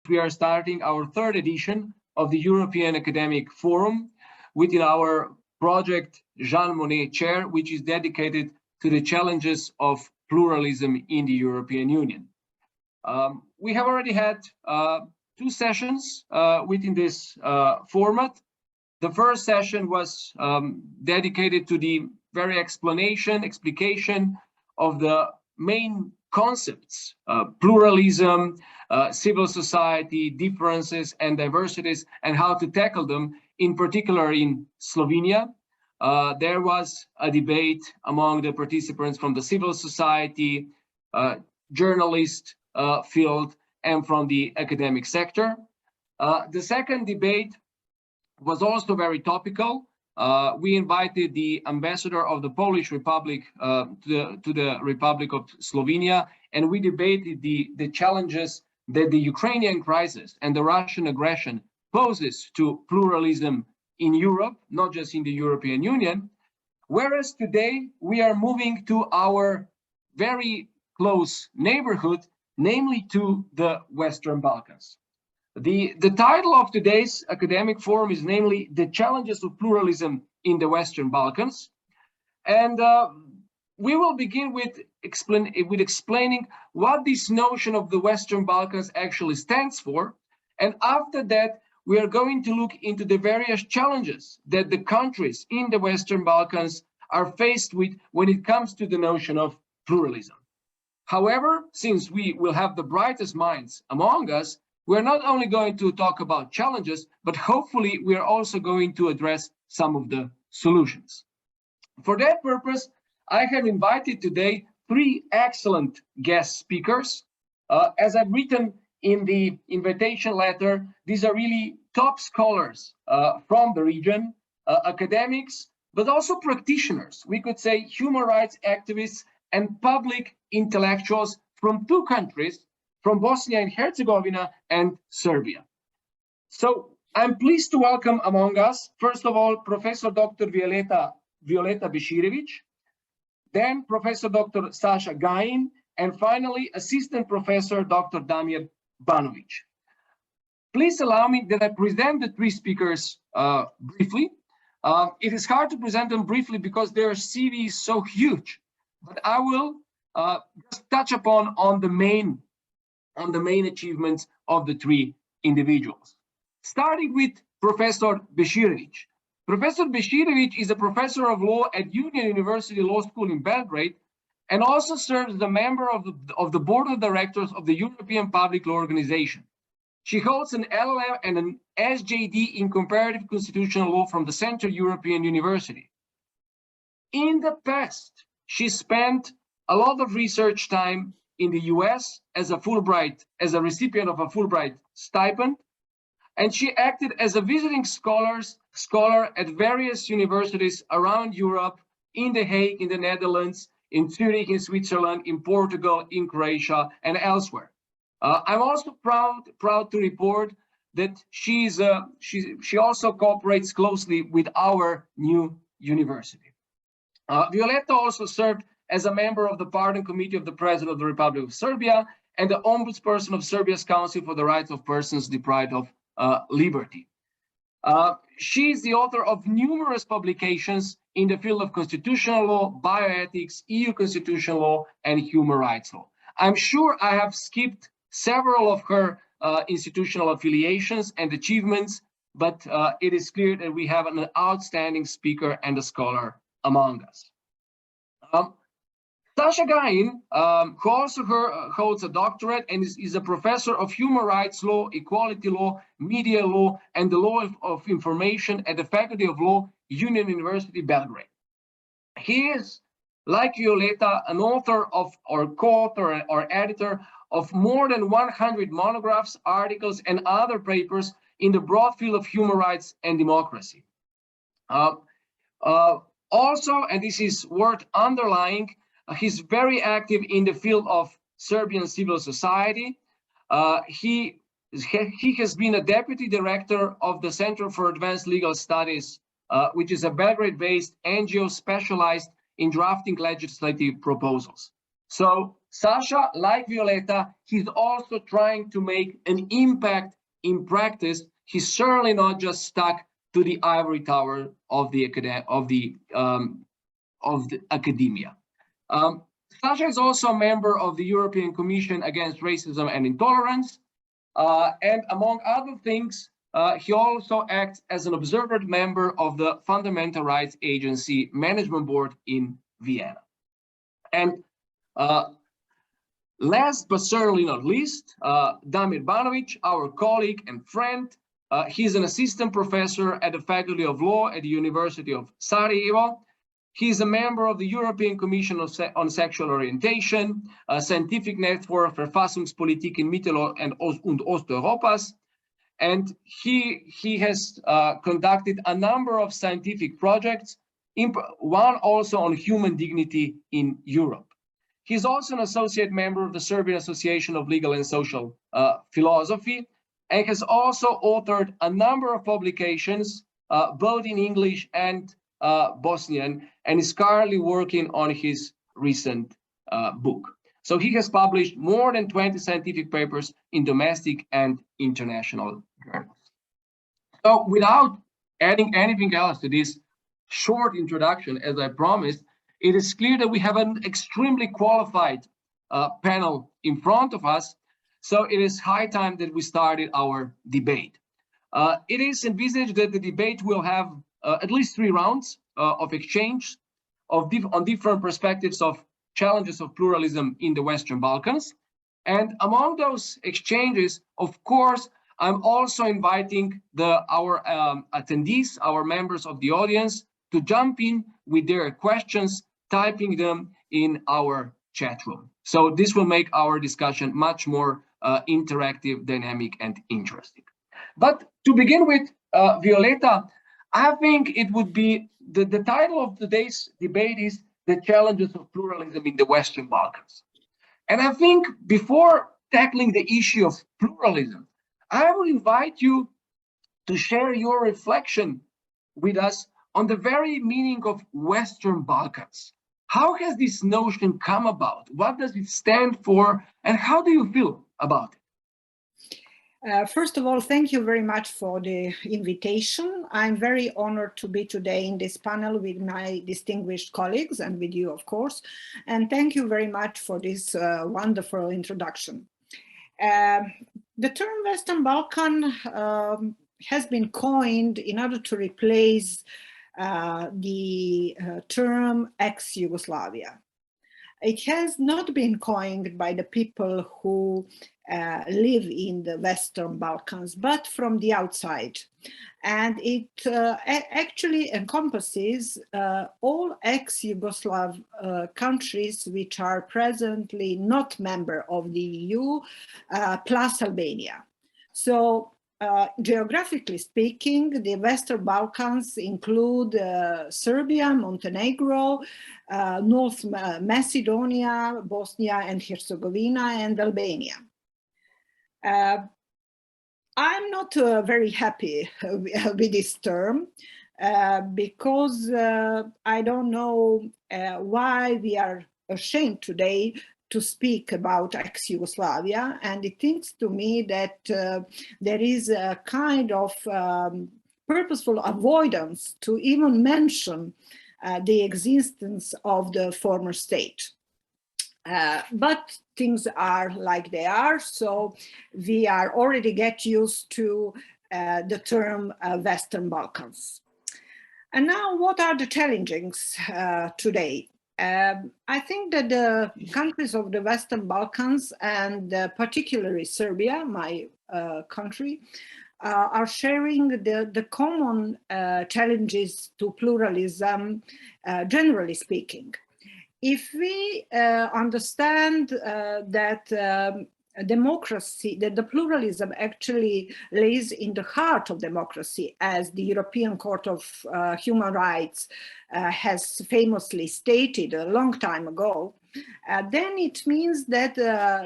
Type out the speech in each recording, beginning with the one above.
we are starting our third edition of the European Academic Forum within our project Jean Monnet Chair, which is dedicated to the challenges of pluralism in the European Union. We have already had 2 sessions within this format. The first session was dedicated to the very explication of the main concepts, pluralism, civil society, differences and diversities, and how to tackle them, in particular in Slovenia. There was a debate among the participants from the civil society, journalist field, and from the academic sector. The second debate was also very topical. We invited the ambassador of the Polish Republic to the Republic of Slovenia, and we debated the challenges that the Ukrainian crisis and the Russian aggression poses to pluralism in Europe, not just in the European Union. Whereas today we are moving to our very close neighborhood, namely to the Western Balkans. The title of today's academic forum is namely The Challenges of Pluralism in the Western Balkans. And we will begin with explaining what this notion of the Western Balkans actually stands for. And after that, we are going to look into the various challenges that the countries in the Western Balkans are faced with when it comes to the notion of pluralism. However, since we will have the brightest minds among us, we're not only going to talk about challenges, but hopefully we are also going to address some of the solutions. For that purpose, I have invited today 3 excellent guest speakers. As I've written in the invitation letter, these are really top scholars from the region, academics, but also practitioners. We could say human rights activists and public intellectuals from 2 countries, from Bosnia and Herzegovina and Serbia. So I'm pleased to welcome among us, first of all, Professor Dr. Violeta Beširević, then Professor Dr. Saša Gajin, and finally, Assistant Professor Dr. Damir Banović. Please allow me that I present the 3 speakers briefly. It is hard to present them briefly because their CV is so huge, but I will just touch upon the main achievements of the 3 individuals. Starting with Professor Beširević. Professor Beširević is a professor of law at Union University Law School in Belgrade and also serves as a member of the board of directors of the European Public Law Organization. She holds an LLM and an SJD in comparative constitutional law from the Central European University. In the past, she spent a lot of research time in the US as a recipient of a Fulbright stipend, and she acted as a visiting scholar at various universities around Europe, in The Hague, in the Netherlands, in Zurich, in Switzerland, in Portugal, in Croatia, and elsewhere. I'm also proud to report that she also cooperates closely with our new university. Violeta also served as a member of the Pardon Committee of the President of the Republic of Serbia and the Ombudsperson of Serbia's Council for the Rights of Persons Deprived of Liberty. She is the author of numerous publications in the field of constitutional law, bioethics, EU constitutional law, and human rights law. I'm sure I have skipped several of her institutional affiliations and achievements, but it is clear that we have an outstanding speaker and a scholar among us. Saša Gajin, who also holds a doctorate and is a professor of human rights law, equality law, media law, and the law of information at the Faculty of Law, Union University, Belgrade. He is, like Violeta, an author of, or co-author or editor of more than 100 monographs, articles, and other papers in the broad field of human rights and democracy. Also, and this is worth underlining, he's very active in the field of Serbian civil society. He has been a deputy director of the Center for Advanced Legal Studies, which is a Belgrade-based NGO specialized in drafting legislative proposals. So Saša, like Violeta, he's also trying to make an impact in practice. He's certainly not just stuck to the ivory tower of the academia. Saša is also a member of the European Commission Against Racism and Intolerance, and among other things, he also acts as an observer member of the Fundamental Rights Agency Management Board in Vienna. And last but certainly not least, Damir Banović, our colleague and friend. He's an assistant professor at the Faculty of Law at the University of Sarajevo. He's a member of the European Commission on Sexual Orientation, a scientific network Verfassungspolitik in Mittel- und Osteuropas. And he has conducted a number of scientific projects, one also on human dignity in Europe. He's also an associate member of the Serbian Association of Legal and Social Philosophy, and has also authored a number of publications, both in English and Bosnian, and is currently working on his recent book. So he has published more than 20 scientific papers in domestic and international journals. So without adding anything else to this short introduction, as I promised, it is clear that we have an extremely qualified panel in front of us. So it is high time that we started our debate. It is envisaged that the debate will have at least 3 rounds of exchange on different perspectives of challenges of pluralism in the Western Balkans. And among those exchanges, of course, I'm also inviting our attendees, our members of the audience, to jump in with their questions, typing them in our chat room. So this will make our discussion much more interactive, dynamic, and interesting. But to begin with, Violeta, I think it would be, the title of today's debate is The Challenges of Pluralism in the Western Balkans. And I think before tackling the issue of pluralism, I would invite you to share your reflection with us on the very meaning of Western Balkans. How has this notion come about? What does it stand for? And how do you feel about it? First of all, thank you very much for the invitation. I'm very honored to be today in this panel with my distinguished colleagues and with you, of course. And thank you very much for this wonderful introduction. The term Western Balkan has been coined in order to replace the term ex-Yugoslavia. It has not been coined by the people who live in the Western Balkans, but from the outside. And it actually encompasses all ex-Yugoslav countries which are presently not member of the EU, plus Albania. So geographically speaking, the Western Balkans include Serbia, Montenegro, North Macedonia, Bosnia and Herzegovina, and Albania. I'm not very happy with this term because I don't know why we are ashamed today to speak about ex-Yugoslavia, and it seems to me that there is a kind of purposeful avoidance to even mention the existence of the former state. But things are like they are, so we are already get used to the term Western Balkans. And now, what are the challenges today? I think that the countries of the Western Balkans, and particularly Serbia, my country, are sharing the common challenges to pluralism, generally speaking. If we understand that democracy, that the pluralism actually lays in the heart of democracy, as the European Court of Human Rights has famously stated a long time ago, then it means that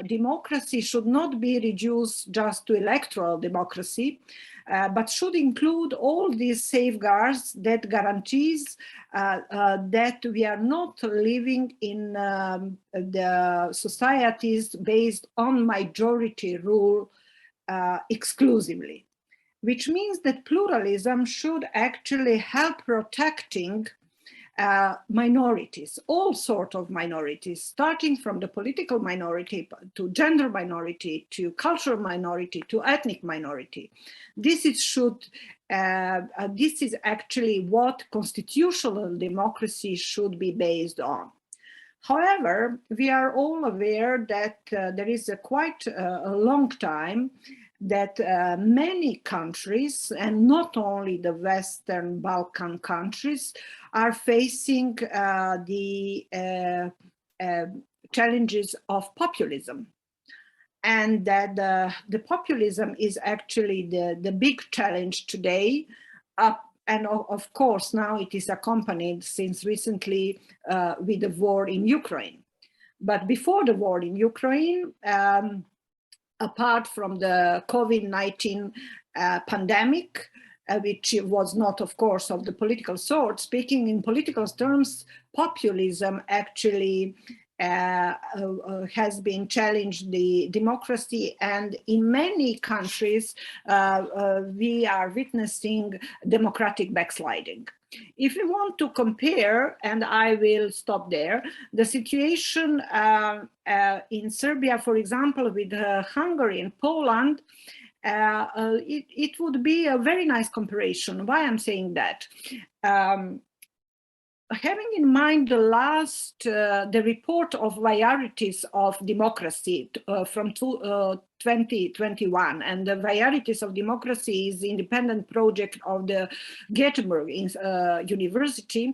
democracy should not be reduced just to electoral democracy, but should include all these safeguards that guarantees that we are not living in the societies based on majority rule exclusively, which means that pluralism should actually help protecting minorities, all sorts of minorities, starting from the political minority to gender minority, to cultural minority, to ethnic minority. This is actually what constitutional democracy should be based on. However, we are all aware that there is quite a long time that many countries, and not only the Western Balkan countries, are facing the challenges of populism. And that the populism is actually the big challenge today. And of course, now it is accompanied since recently with the war in Ukraine. But before the war in Ukraine, apart from the COVID-19 pandemic, which was not, of course, of the political sort, speaking in political terms, populism actually has been challenged the democracy, and in many countries we are witnessing democratic backsliding. If we want to compare, and I will stop there, the situation in Serbia, for example, with Hungary and Poland, it would be a very nice comparison. Why I'm saying that? Having in mind the report of varieties of democracy from 2021, and the varieties of democracy is the independent project of the Göteborg University,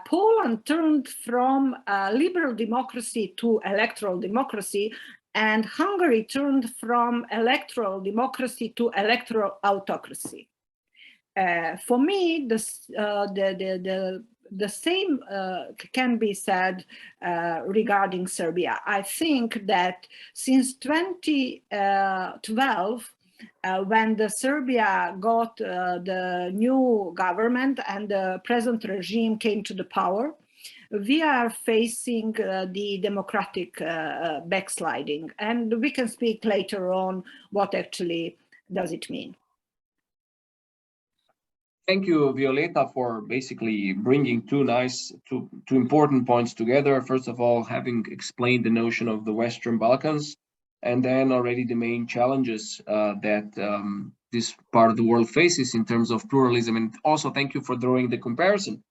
Poland turned from liberal democracy to electoral democracy, and Hungary turned from electoral democracy to electoral autocracy. For me, the same can be said regarding Serbia. I think that since 2012, when the Serbia got the new government and the present regime came to the power, we are facing the democratic backsliding. And we can speak later on what actually does it mean. Thank you, Violeta, for basically bringing two important points together. First of all, having explained the notion of the Western Balkans, and then already the main challenges that this part of the world faces in terms of pluralism. And also thank you for drawing the comparison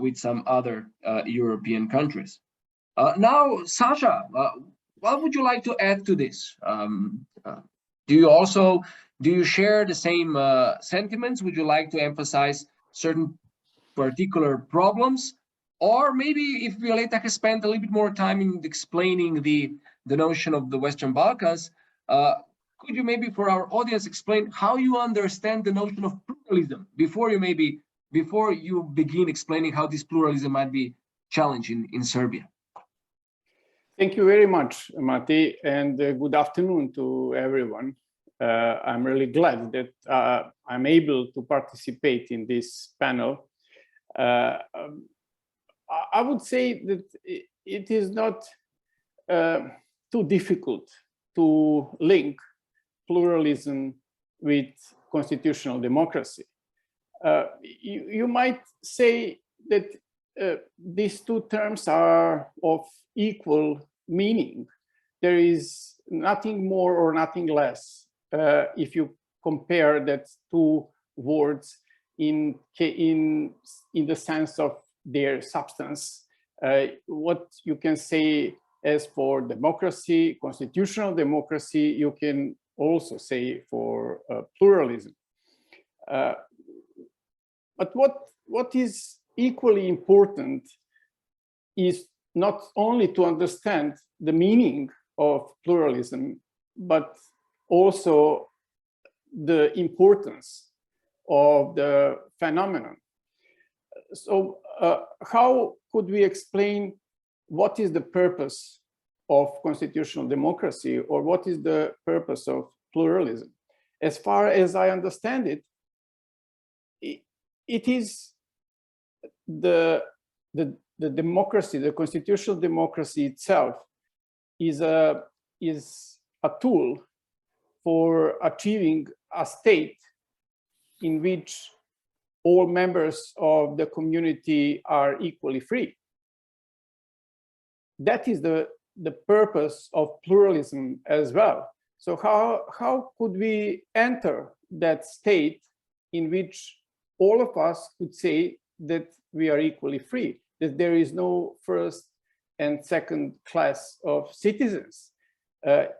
with some other European countries. Now, Saša, what would you like to add to this? Do you share the same sentiments? Would you like to emphasize certain particular problems? Or maybe if Violeta has spent a little bit more time in explaining the notion of the Western Balkans, could you maybe for our audience explain how you understand the notion of pluralism before you begin explaining how this pluralism might be challenged in Serbia? Thank you very much, Matej, and good afternoon to everyone. I'm really glad that I'm able to participate in this panel. I would say that it is not too difficult to link pluralism with constitutional democracy. You might say that these two terms are of equal meaning. There is nothing more or nothing less if you compare that two words in the sense of their substance. What you can say as for democracy, constitutional democracy, you can also say for pluralism. But what is equally important is not only to understand the meaning of pluralism, but also the importance of the phenomenon. So how could we explain what is the purpose of constitutional democracy, or what is the purpose of pluralism? as far as I understand it, it is the democracy, the constitutional democracy itself is a tool for achieving a state in which all members of the community are equally free. That is the purpose of pluralism as well. So how could we enter that state in which all of us could say that we are equally free, that there is no first and second class of citizens? That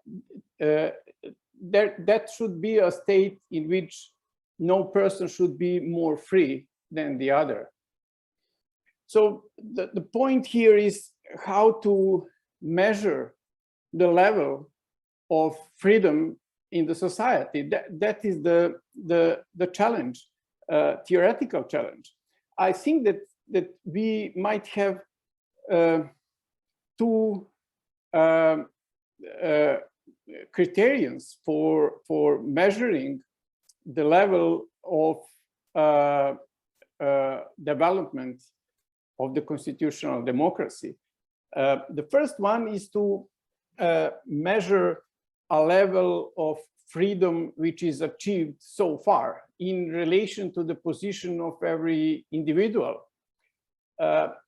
should be a state in which no person should be more free than the other. So the point here is how to measure the level of freedom in the society. That is the challenge, theoretical challenge. I think that we might have two criterions for measuring the level of development of the constitutional democracy. The first one is to measure a level of freedom which is achieved so far in relation to the position of every individual.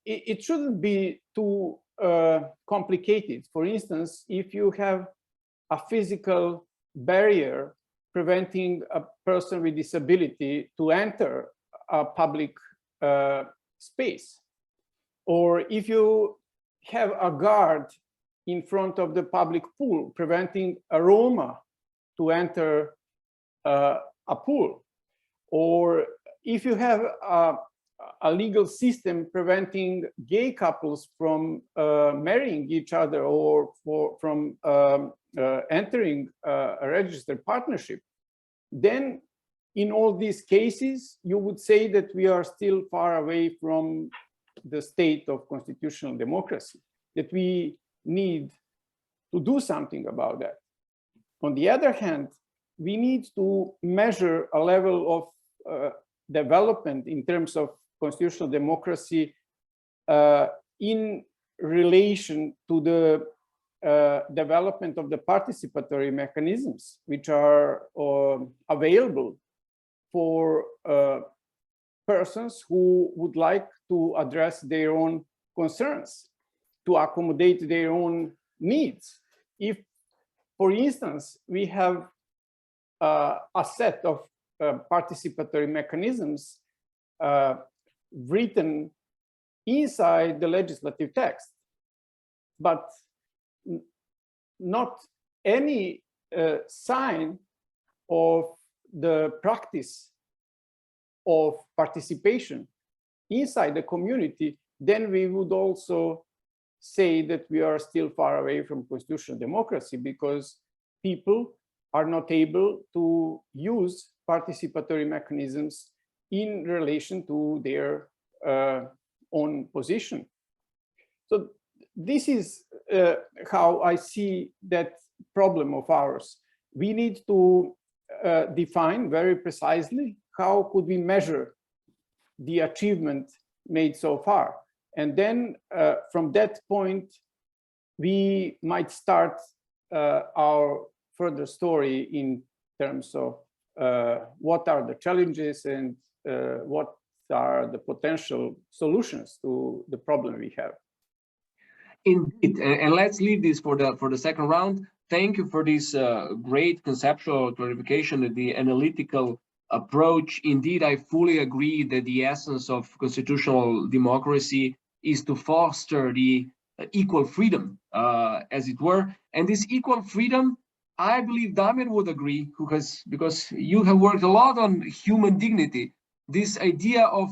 It shouldn't be too complicated. For instance, if you have a physical barrier preventing a person with disability to enter a public space, or if you have a guard in front of the public pool preventing a Roma to enter a pool, or if you have a legal system preventing gay couples from marrying each other or from entering a registered partnership, then in all these cases, you would say that we are still far away from the state of constitutional democracy, that we need to do something about that. On the other hand, we need to measure a level of development in terms of constitutional democracy in relation to the development of the participatory mechanisms which are available for persons who would like to address their own concerns, to accommodate their own needs. If, for instance, we have a set of participatory mechanisms written inside the legislative text, but not any sign of the practice of participation inside the community, then we would also say that we are still far away from constitutional democracy, because people are not able to use participatory mechanisms in relation to their own position. So this is how I see that problem of ours. We need to define very precisely how could we measure the achievement made so far. And then from that point, we might start our further story in terms of what are the challenges and what are the potential solutions to the problem we have. Indeed, and let's leave this for the second round. Thank you for this great conceptual clarification, the analytical approach. Indeed, I fully agree that the essence of constitutional democracy is to foster the equal freedom, as it were. And this equal freedom, I believe Damir would agree, because you have worked a lot on human dignity. This idea of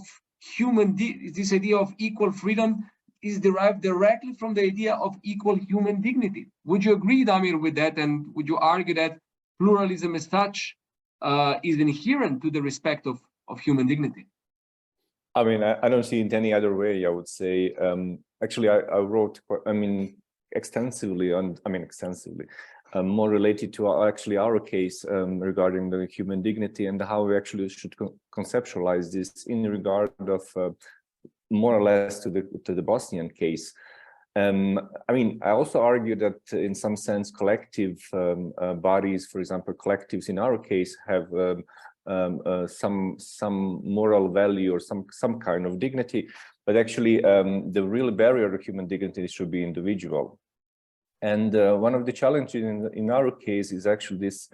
equal freedom is derived directly from the idea of equal human dignity. Would you agree, Damir, with that? And would you argue that pluralism as such is inherent to the respect of human dignity? I mean, I don't see it any other way, I would say. Actually, I wrote, extensively more related to actually our case regarding the human dignity and how we actually should conceptualize this in regard of more or less to the Bosnian case. I mean, I also argue that in some sense collective bodies, for example, collectives in our case have some moral value or some kind of dignity, but actually the real barrier to human dignity should be individual. And one of the challenges in our case is actually this,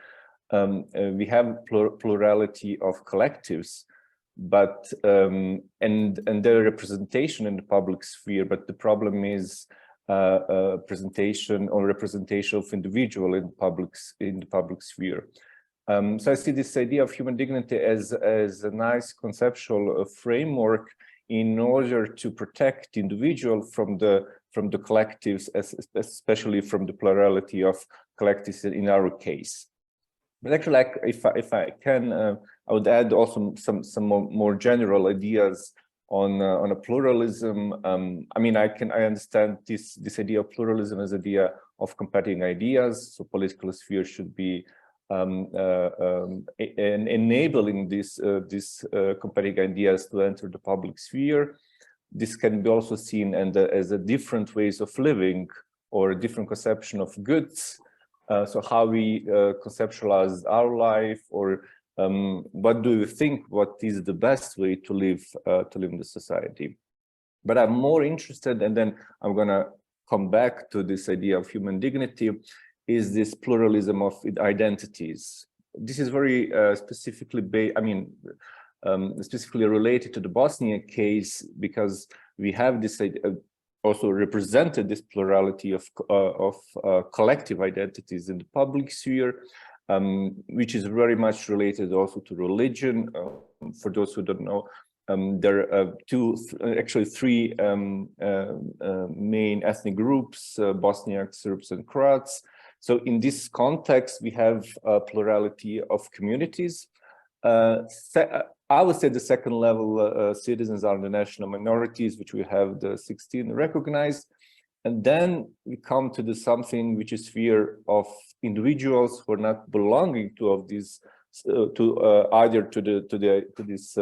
we have plurality of collectives, but and their representation in the public sphere, but the problem is presentation or representation of individual in the public sphere. So I see this idea of human dignity as a nice conceptual framework in order to protect individual from the collectives, especially from the plurality of collectives in our case. But actually, like, if I can, I would add also some more general ideas on a pluralism. I mean, I understand this idea of pluralism as idea of competing ideas. So political sphere should be enabling these competing ideas to enter the public sphere. This can be also seen as a different ways of living or a different conception of goods. So how we conceptualize our life, or what do you think? What is the best way to live in the society? But I'm more interested, and then I'm gonna come back to this idea of human dignity, is this pluralism of identities. This is very specifically, specifically related to the Bosnian case, because we have this also represented this plurality of collective identities in the public sphere, which is very much related also to religion. For those who don't know, there are three main ethnic groups: Bosniaks, Serbs, and Croats. So in this context, we have a plurality of communities. I would say the second level citizens are the national minorities, which we have the 16 recognized. And then we come to something which is sphere of individuals who are not belonging to of these, either to these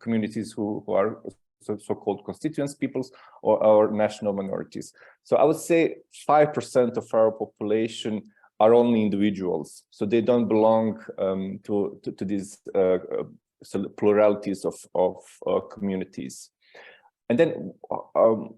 communities who are so-called constituent peoples or national minorities. So I would say 5% of our population are only individuals, so they don't belong to these pluralities of communities. And then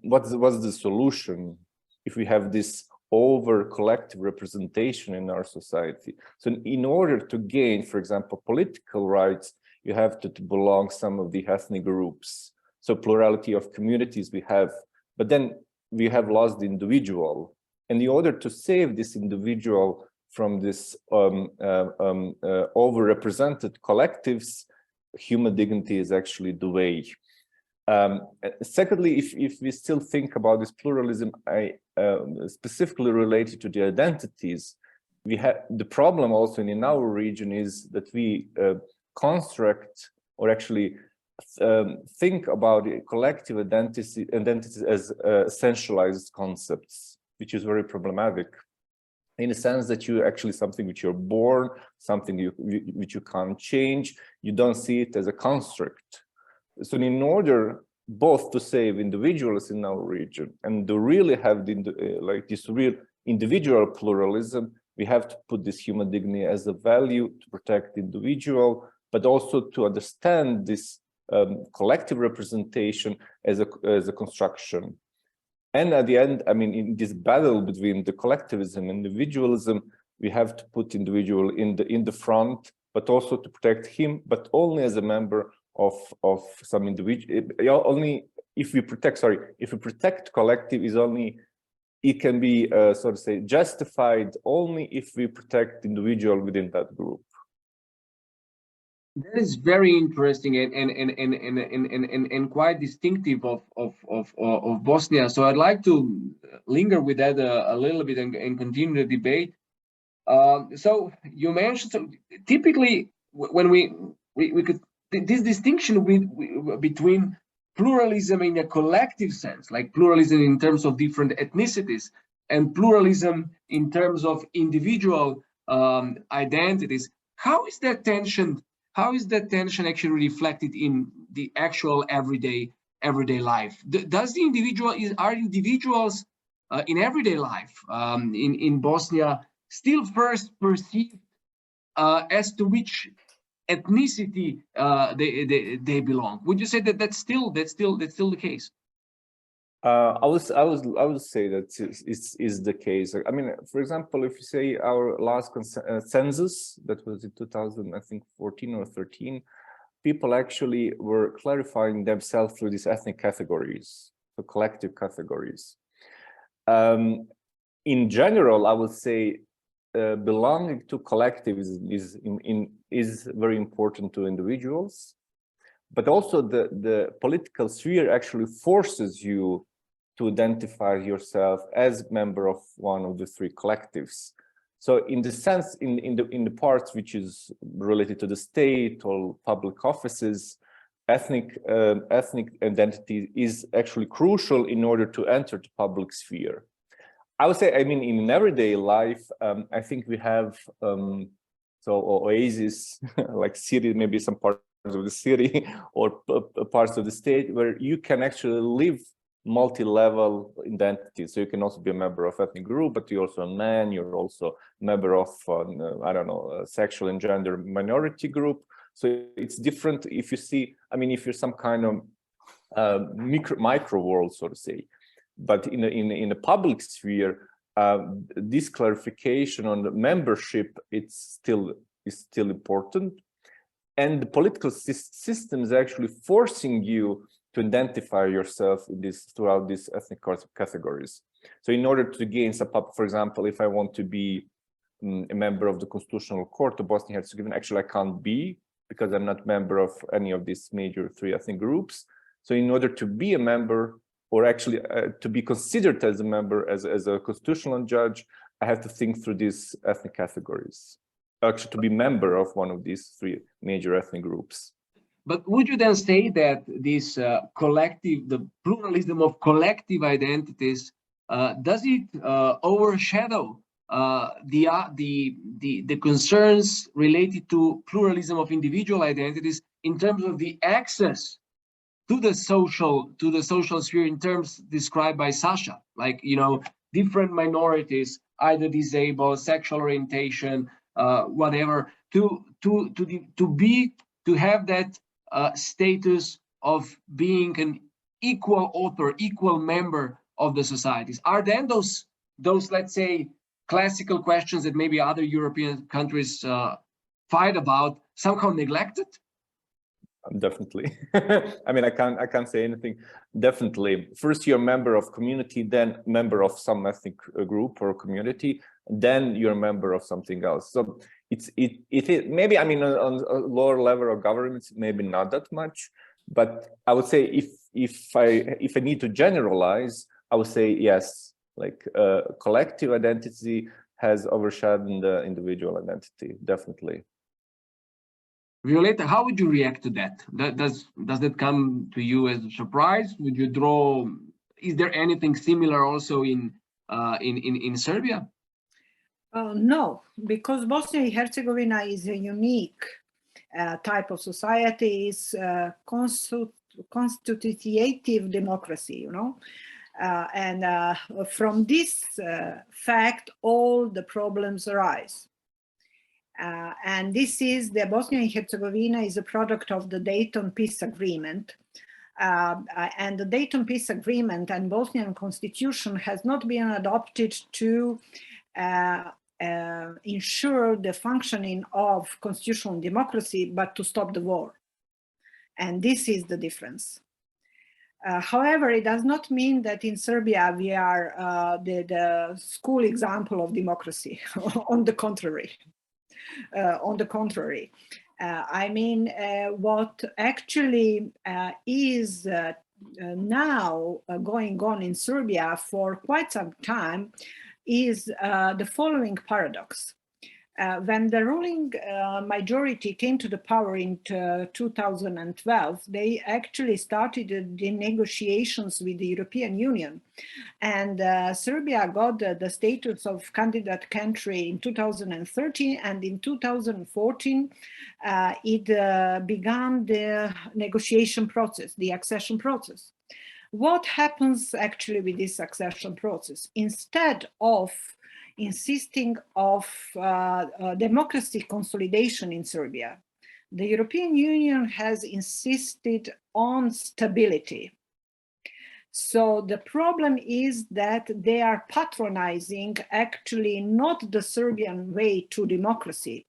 what's the solution if we have this over collective representation in our society? So in order to gain, for example, political rights, you have to belong some of the ethnic groups. So plurality of communities we have, but then we have lost the individual. And in order to save this individual from this overrepresented collectives, human dignity is actually the way. Secondly, if we still think about this pluralism, specifically related to the identities, we have the problem also in our region is that we construct or actually think about the collective identities as essentialized concepts, which is very problematic in the sense that you actually something which you're born, something which you can't change. You don't see it as a construct. So in order both to save individuals in our region and to really have this real individual pluralism, we have to put this human dignity as a value to protect the individual, but also to understand this collective representation as a construction. And at the end, I mean, in this battle between the collectivism and individualism, we have to put individual in the front, but also to protect him, but only as a member of some individual. Only if we protect collective is only, it can be so to say justified only if we protect individual within that group. That is very interesting and quite distinctive of Bosnia. So I'd like to linger with that a little bit and continue the debate. So you mentioned, so typically when we could, this distinction between pluralism in a collective sense, like pluralism in terms of different ethnicities, and pluralism in terms of individual identities. How is that tension actually reflected in the actual everyday life? Are individuals in everyday life in Bosnia still first perceived as to which ethnicity they belong? Would you say that that's still the case? I would say that is the case. I mean, for example, if you say our last census, that was in 2000, I think 14 or 13, people actually were clarifying themselves through these ethnic categories, the collective categories. In general, I would say belonging to collectives is very important to individuals, but also the political sphere actually forces you to identify yourself as member of one of the three collectives. So in the sense, in the parts which is related to the state or public offices, ethnic identity is actually crucial in order to enter the public sphere. I would say, I mean, in everyday life, I think we have oases like city, maybe some parts of the city or parts of the state where you can actually live multi-level identity. So you can also be a member of ethnic group, but you're also a man, you're also a member of, I don't know, a sexual and gender minority group. So it's different if you see, I mean, if you're some kind of micro world, so to say. But in the public sphere, this clarification on the membership, is still important. And the political system is actually forcing you to identify yourself throughout these ethnic categories. So in order to gain support, for example, if I want to be a member of the Constitutional Court of Bosnia and Herzegovina, actually I can't be because I'm not a member of any of these major three ethnic groups. So in order to be a member, or actually to be considered as a member, as a constitutional judge, I have to think through these ethnic categories, actually to be member of one of these three major ethnic groups. But would you then say that this the pluralism of collective identities, does it overshadow the concerns related to pluralism of individual identities in terms of the access to the social sphere, in terms described by Saša, like, you know, different minorities, either disabled, sexual orientation, whatever, to have that status of being an equal author, equal member of the societies? Are then those let's say classical questions that maybe other European countries fight about somehow neglected? Definitely. I mean, I can't say anything. Definitely. First, you're a member of community, then member of some ethnic group or community, then you're a member of something else. So it maybe, I mean, on a lower level of governments, maybe not that much. But I would say if I need to generalize, I would say yes. Like collective identity has overshadowed the individual identity. Definitely. Violeta, how would you react to that? Does that come to you as a surprise? Would you draw? Is there anything similar also in Serbia? No, because Bosnia and Herzegovina is a unique type of society. It's constitutive democracy, you know, and from this fact, all the problems arise. And this is the Bosnia and Herzegovina is a product of the Dayton Peace Agreement. And the Dayton Peace Agreement and Bosnian Constitution has not been adopted to ensure the functioning of constitutional democracy, but to stop the war. And this is the difference. However, it does not mean that in Serbia we are the school example of democracy. On the contrary. I mean, what actually is now going on in Serbia for quite some time is the following paradox. When the ruling majority came to the power in 2012, they actually started the negotiations with the European Union. And Serbia got the status of candidate country in 2013, and in 2014, it began the negotiation process, the accession process. What happens actually with this accession process? Instead of insisting of democracy consolidation in Serbia, the European Union has insisted on stability. So the problem is that they are patronizing actually not the Serbian way to democracy,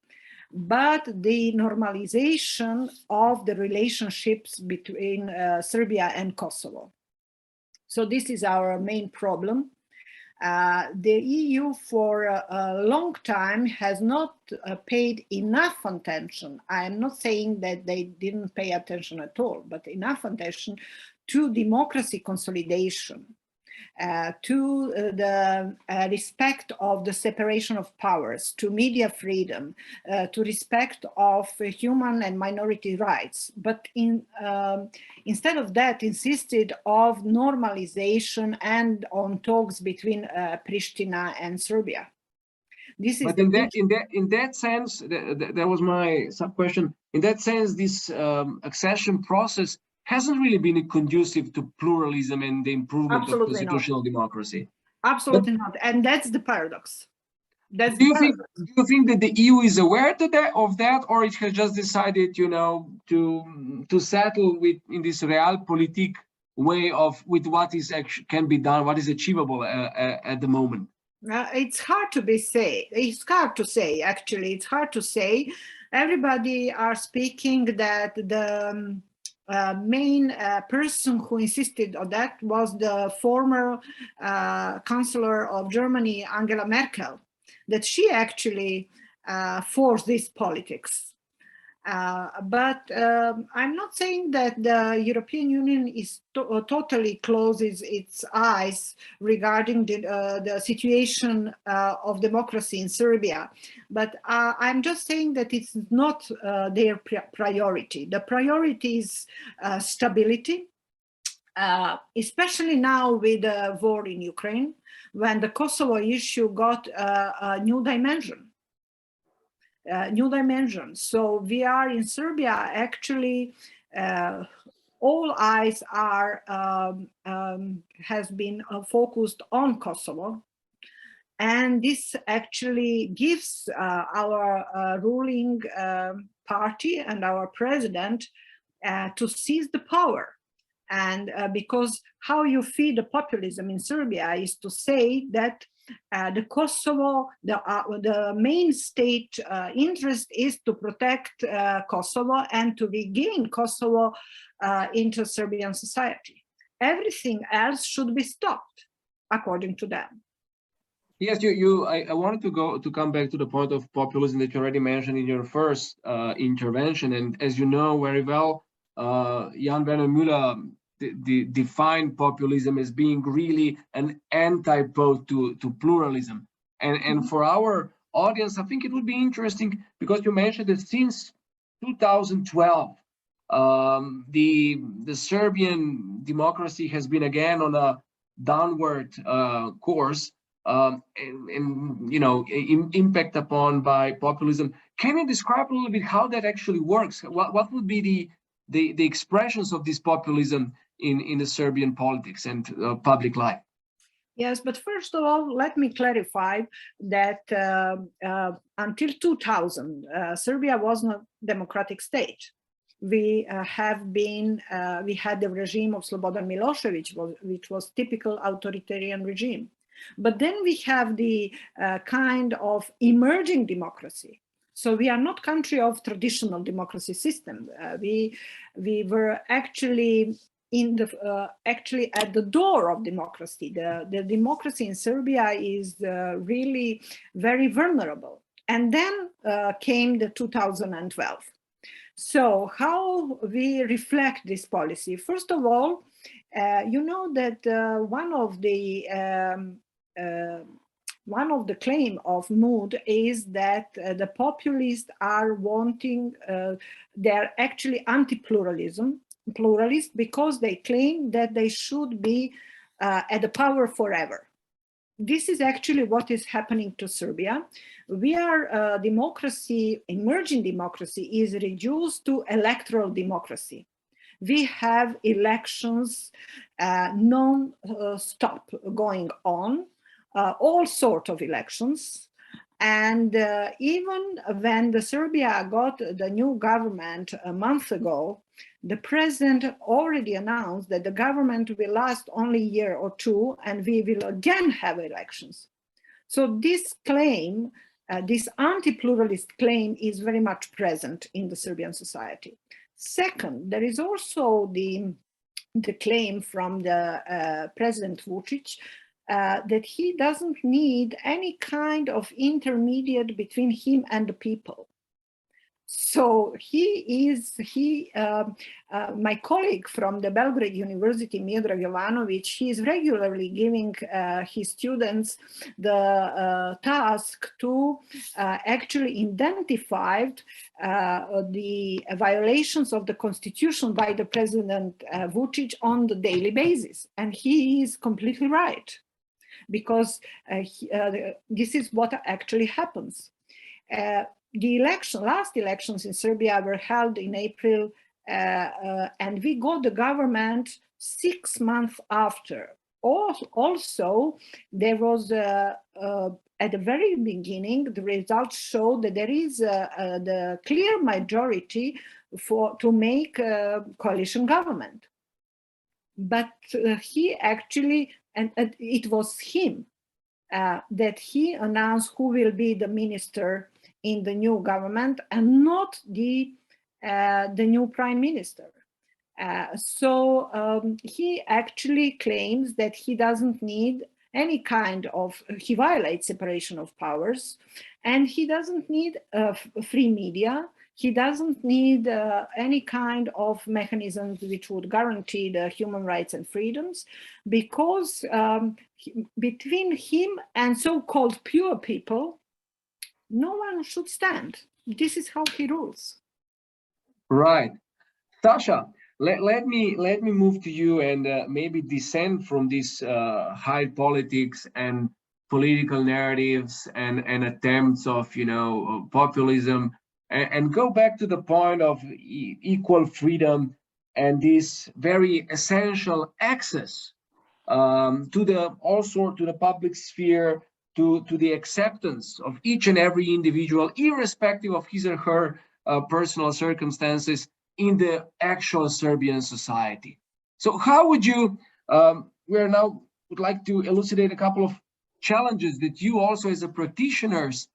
but the normalization of the relationships between Serbia and Kosovo. So this is our main problem. The EU for a long time has not paid enough attention. I am not saying that they didn't pay attention at all, but enough attention to democracy consolidation, to the respect of the separation of powers, to media freedom, to respect of human and minority rights. But instead of that, insisted of normalization and on talks between Pristina and Serbia. This is but in that sense, that was my sub question. In that sense, this accession process hasn't really been conducive to pluralism and the improvement of constitutional democracy. Absolutely not, and that's the paradox. Do you think that the EU is aware of that, or it has just decided, you know, to settle in this realpolitik way with what is can be done, what is achievable at the moment? It's hard to say. It's hard to say. Actually, it's hard to say. Everybody are speaking that the main person who insisted on that was the former Chancellor of Germany, Angela Merkel, that she actually forced this politics. But I'm not saying that the European Union is totally closes its eyes regarding the situation of democracy in Serbia. But I'm just saying that it's not their priority. The priority is stability, especially now with the war in Ukraine, when the Kosovo issue got a new dimension. So we are in Serbia, actually, all eyes are has been focused on Kosovo. And this actually gives our ruling party and our president to seize the power. And because how you feed the populism in Serbia is to say that the Kosovo, the main state interest is to protect Kosovo and to regain Kosovo into Serbian society. Everything else should be stopped, according to them. Yes, I wanted to come back to the point of populism that you already mentioned in your first intervention, and as you know very well, Jan Werner Müller defined populism as being really an antipode to pluralism. And for our audience, I think it would be interesting because you mentioned that since 2012, the Serbian democracy has been again on a downward course, and you know, impact upon by populism. Can you describe a little bit how that actually works? What would be the expressions of this populism in the Serbian politics and public life? Yes, but first of all, let me clarify that until 2000, Serbia was not a democratic state. We had the regime of Slobodan Milošević, which was typical authoritarian regime. But then we have the kind of emerging democracy. So we are not country of traditional democracy system. We were actually actually at the door of democracy. The democracy in Serbia is really very vulnerable. And then came the 2012. So how we reflect this policy? First of all, you know that one of the one of the claim of Mood is that the populists are wanting, they're actually pluralist because they claim that they should be at the power forever. This is actually what is happening to Serbia. We are democracy, emerging democracy is reduced to electoral democracy. We have elections non-stop going on, all sorts of elections. And even when the Serbia got the new government a month ago, the president already announced that the government will last only a year or two, and we will again have elections. So this claim, this anti-pluralist claim is very much present in the Serbian society. Second, there is also the claim from the President Vučić that he doesn't need any kind of intermediate between him and the people. So my colleague from the Belgrade University, Miodrag Jovanović, he is regularly giving his students the task to actually identify the violations of the constitution by the President Vučić on the daily basis. And he is completely right, because this is what actually happens. The last elections in Serbia were held in April, and we got the government 6 months after. Also, there was, at the very beginning, the results showed that there is the clear majority to make a coalition government. But he actually, and it was him that he announced who will be the minister in the new government, and not the new prime minister. So he actually claims that he doesn't need any kind of, he violates separation of powers, and he doesn't need free media. He doesn't need any kind of mechanisms which would guarantee the human rights and freedoms, because between him and so-called pure people, no one should stand. This is how he rules. Right. Saša, let me move to you and maybe descend from this high politics and political narratives and attempts of, populism, and go back to the point of equal freedom and this very essential access to the public sphere, to the acceptance of each and every individual, irrespective of his or her personal circumstances in the actual Serbian society. So how would you, would like to elucidate a couple of challenges that you also as a practitioners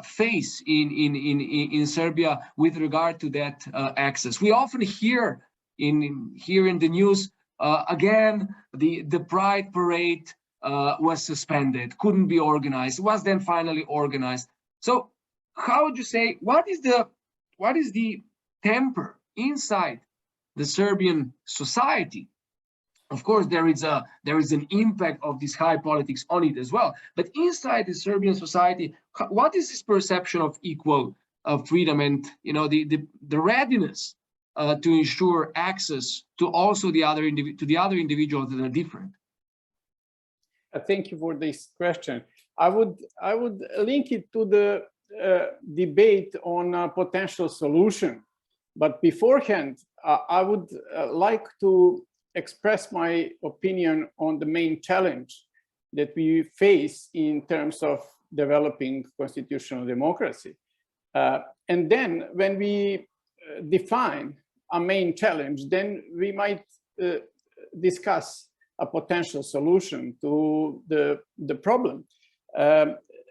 face in Serbia with regard to that access. We often hear here in the news, again, the Pride Parade was suspended, couldn't be organized, was then finally organized. So how would you say, what is the temper inside the Serbian society? Of course, there is an impact of this high politics on it as well. But inside the Serbian society, what is this perception of equal freedom and the readiness to ensure access to also the other individuals that are different? Thank you for this question. I would link it to the debate on a potential solution. But beforehand, I would like to express my opinion on the main challenge that we face in terms of developing constitutional democracy. And then when we define a main challenge, then we might discuss a potential solution to the problem.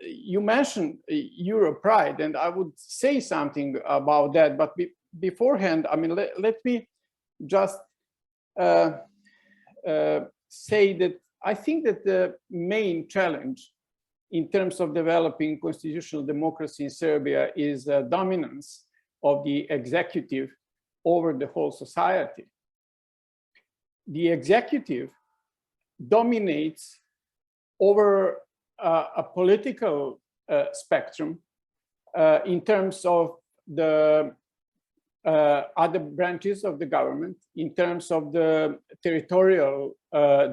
You mentioned Euro pride, and I would say something about that, but beforehand, I mean, let me just say that I think that the main challenge in terms of developing constitutional democracy in Serbia is the dominance of the executive over the whole society. The executive dominates over a political spectrum in terms of the other branches of the government, in terms of the territorial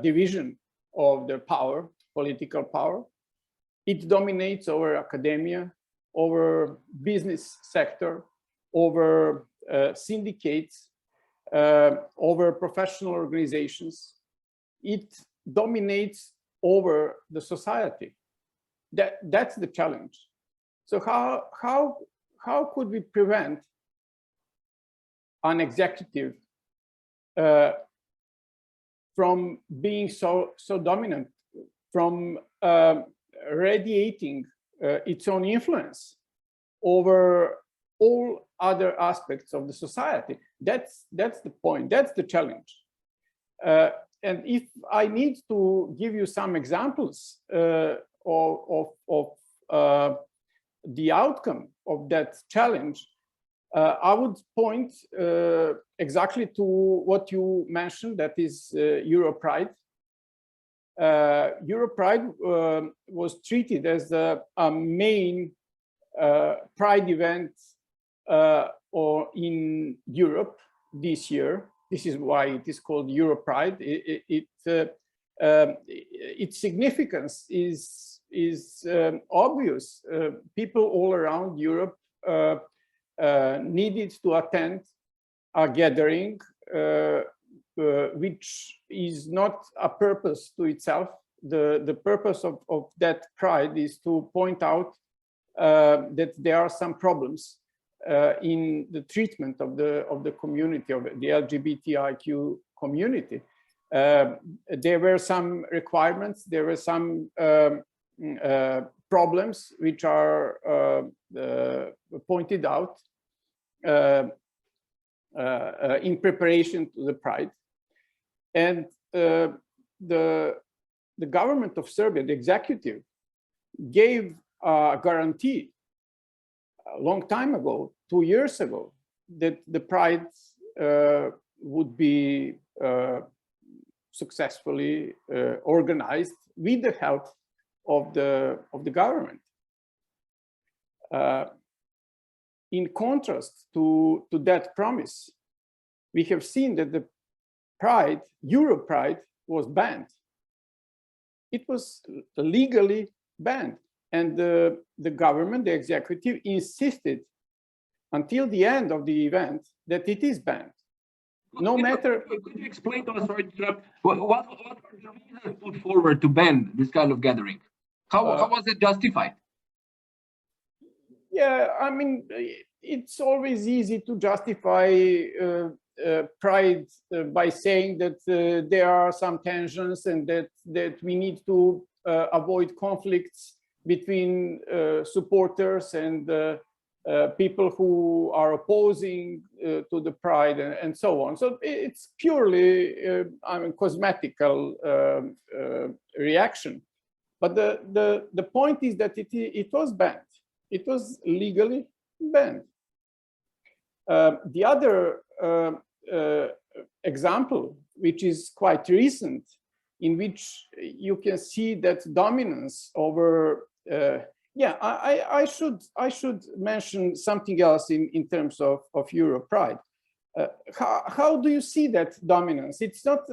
division of the power, political power. It dominates over academia, over business sector, over syndicates, over professional organizations. It dominates over the society. That's the challenge. So how could we prevent an executive from being so dominant, from radiating its own influence over all other aspects of the society? That's the point. That's the challenge. And if I need to give you some examples of the outcome of that challenge, I would point exactly to what you mentioned, that is Europride. Europride was treated as a main Pride event in Europe this year. This is why it is called Europride. Its significance is obvious. People all around Europe needed to attend a gathering which is not a purpose to itself. The purpose of that pride is to point out that there are some problems in the treatment of the community, of the LGBTIQ community. There were some requirements, there were some problems which are pointed out in preparation to the Pride. And the government of Serbia, the executive, gave a guarantee a long time ago, 2 years ago, that the Pride would be successfully organized with the help of the government. In contrast to that promise, we have seen that the Pride, Europride, was banned. It was legally banned. And the government, the executive, insisted until the end of the event that it is banned. No matter. Could you explain to us, sorry to interrupt, what were the reasons put forward to ban this kind of gathering? How was it justified? Yeah, I mean, it's always easy to justify Pride by saying that there are some tensions and that we need to avoid conflicts between supporters and people who are opposing to the Pride and so on. So it's purely cosmetical reaction. But the point is that it was banned. It was legally banned. The other example, which is quite recent, in which you can see that dominance over. I should mention something else in terms of Europride. How do you see that dominance? It's not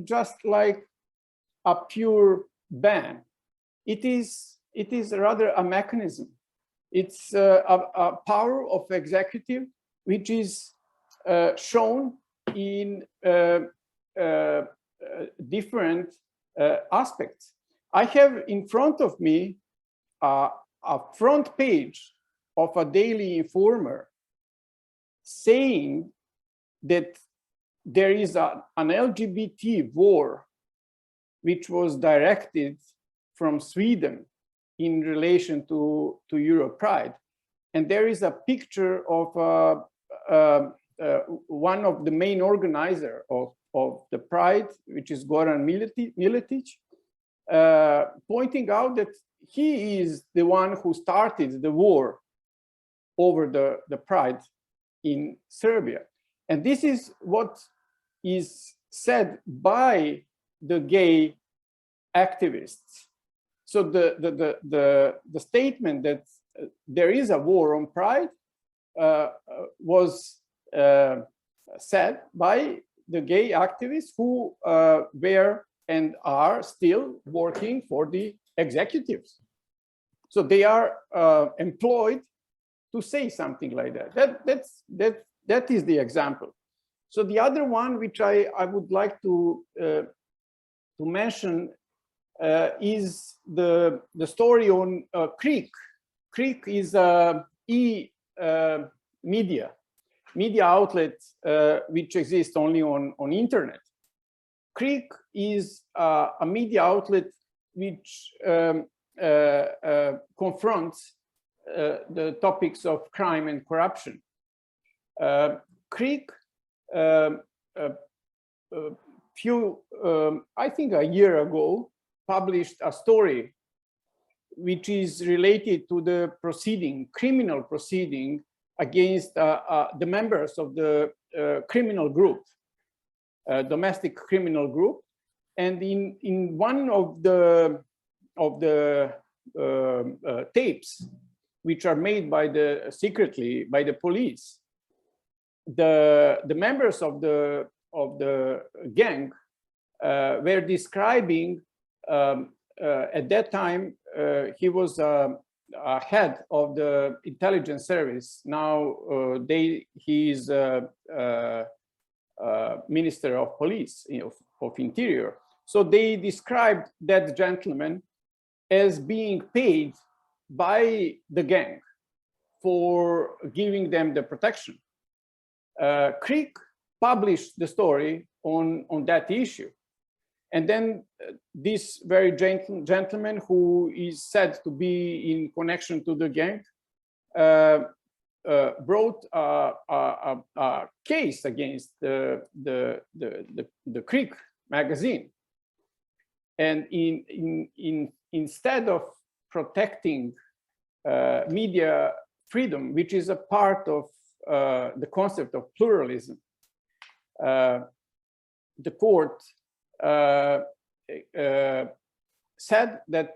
just like a pure ban. It is rather a mechanism. It's a power of executive which is shown in different aspects. I have in front of me a front page of a Daily Informer saying that there is an LGBT war which was directed from Sweden in relation to Europride. And there is a picture of one of the main organizer of the Pride, which is Goran Miletić, pointing out that he is the one who started the war over the Pride in Serbia. And this is what is said by the gay activists. So the statement that there is a war on pride was said by the gay activists who were and are still working for the executives. So they are employed to say something like that. That is the example. So the other one, which I would like to mention, is the story on Creek. Creek is a media outlet which exists only on internet. Creek is a media outlet which confronts the topics of crime and corruption. Creek, I think a year ago, published a story which is related to the criminal proceeding against the members of the criminal group, domestic criminal group. And in one of the tapes, which are made secretly by the police, the members of the gang were describing, at that time he was a head of the intelligence service. Now he is Minister of Police, of Interior. So they described that gentleman as being paid by the gang for giving them the protection. Creek published the story on that issue. And then this very gentleman, who is said to be in connection to the gang, brought a case against the Creek magazine. And instead of protecting media freedom, which is a part of the concept of pluralism, the court said that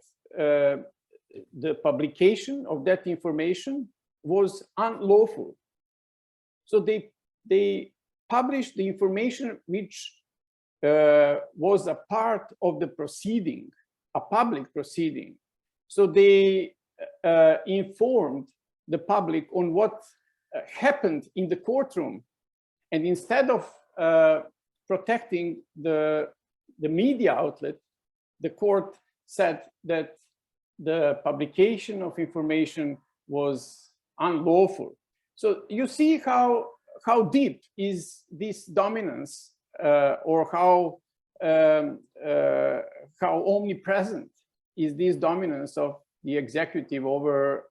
the publication of that information was unlawful. So they published the information which was a part of the proceeding, a public proceeding. So they informed the public on what happened in the courtroom. And instead of protecting the media outlet, the court said that the publication of information was unlawful. So you see how deep is this dominance, or how omnipresent is this dominance of the executive over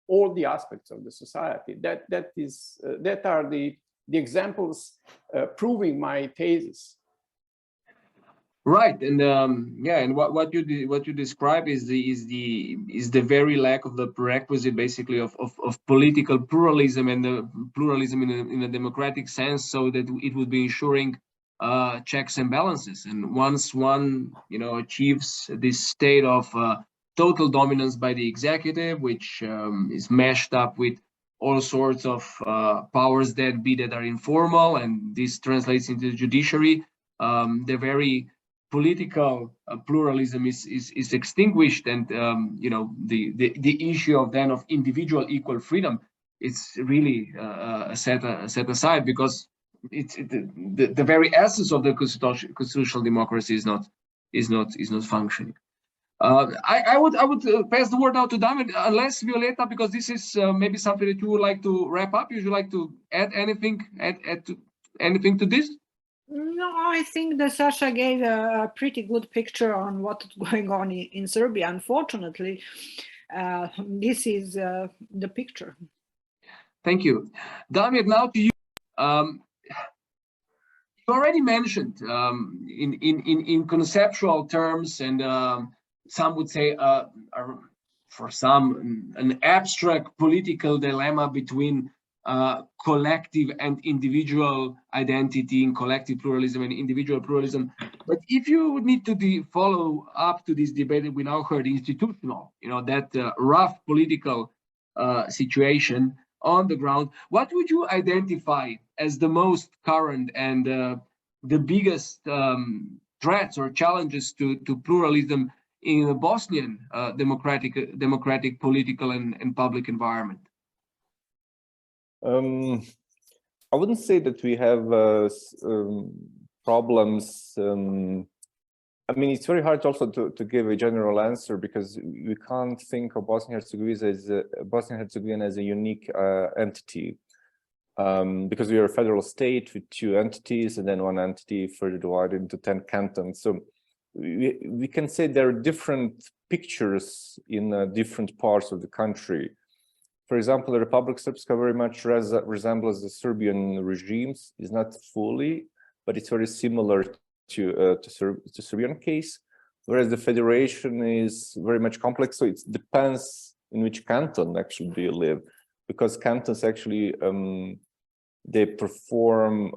all the aspects of the society. That are the examples proving my thesis. Right, and yeah, and what you describe is the very lack of the prerequisite, basically, of political pluralism, and the pluralism in a democratic sense, so that it would be ensuring checks and balances. And once one achieves this state of total dominance by the executive, which is mashed up with all sorts of powers that are informal, and this translates into the judiciary, the very political pluralism is extinguished, and the issue of individual equal freedom, it's really set aside, because it's the very essence of the constitutional democracy is not functioning. I would pass the word now to Damir, unless Violeta, because this is maybe something that you would like to wrap up. Would you like to add anything to this? No, I think that Saša gave a pretty good picture on what's going on in Serbia. Unfortunately, this is the picture. Thank you. Damir, now to you. You already mentioned in conceptual terms, and some would say for some an abstract political dilemma between collective and individual identity, in collective pluralism and individual pluralism. But if you would need to follow up to this debate that we now heard, institutional, that rough political situation on the ground, what would you identify as the most current and the biggest threats or challenges to pluralism in the Bosnian democratic political and public environment? I wouldn't say that we have problems. I mean, it's very hard also to give a general answer, because we can't think of Bosnia-Herzegovina as a unique entity, because we are a federal state with 2 entities and then 1 entity further divided into 10 cantons. So we can say there are different pictures in different parts of the country. For example, the Republic Srpska very much resembles the Serbian regimes. It's not fully, but it's very similar to Serbian case, whereas the federation is very much complex. So it depends in which canton actually do you live, because cantons actually they perform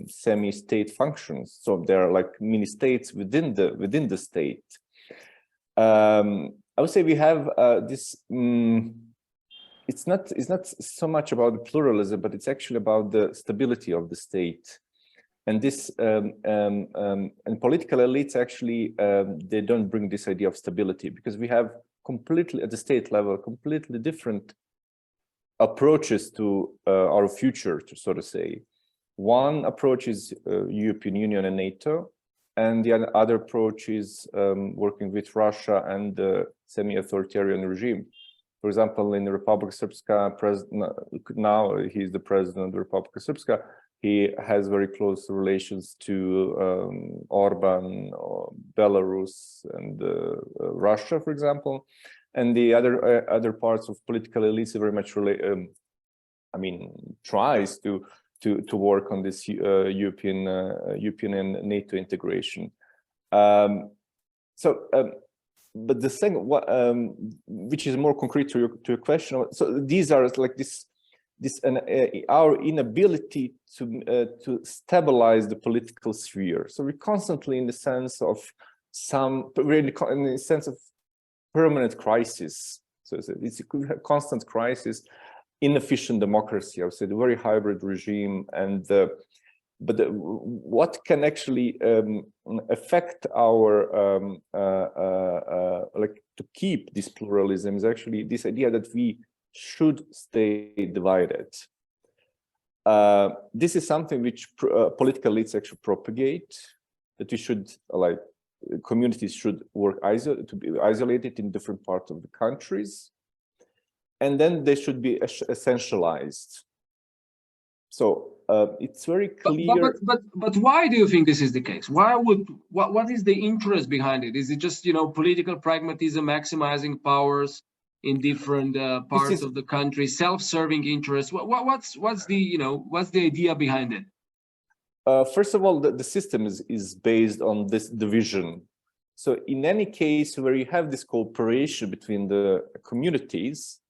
semi-state functions. So they are like mini states within the state. I would say we have this. It's not so much about the pluralism, but it's actually about the stability of the state. And this and political elites actually they don't bring this idea of stability, because we have completely at the state level completely different approaches to our future, to sort of say. One approach is European Union and NATO, and the other approach is working with Russia and the semi-authoritarian regime. For example, in the Republic Srpska, now he's the president of the Republic Srpska. He has very close relations to Orban, or Belarus, and Russia, for example. And the other parts of political elites very much tries to work on this European and NATO integration. But the second, which is more concrete to your question, so these are like our inability to stabilize the political sphere. So we're constantly in the sense of permanent crisis. So it's a constant crisis, inefficient democracy. I would say the very hybrid regime, and what can actually affect our to keep this pluralism is actually this idea that we should stay divided. This is something which political elites actually propagate, that we should communities should work to be isolated in different parts of the countries, and then they should be essentialized. So it's very clear. But why do you think this is the case? What is the interest behind it? Is it just political pragmatism, maximizing powers in different parts of the country, self-serving interests? What's the idea behind it? First of all, the system is based on this division. So in any case where you have this cooperation between the communities,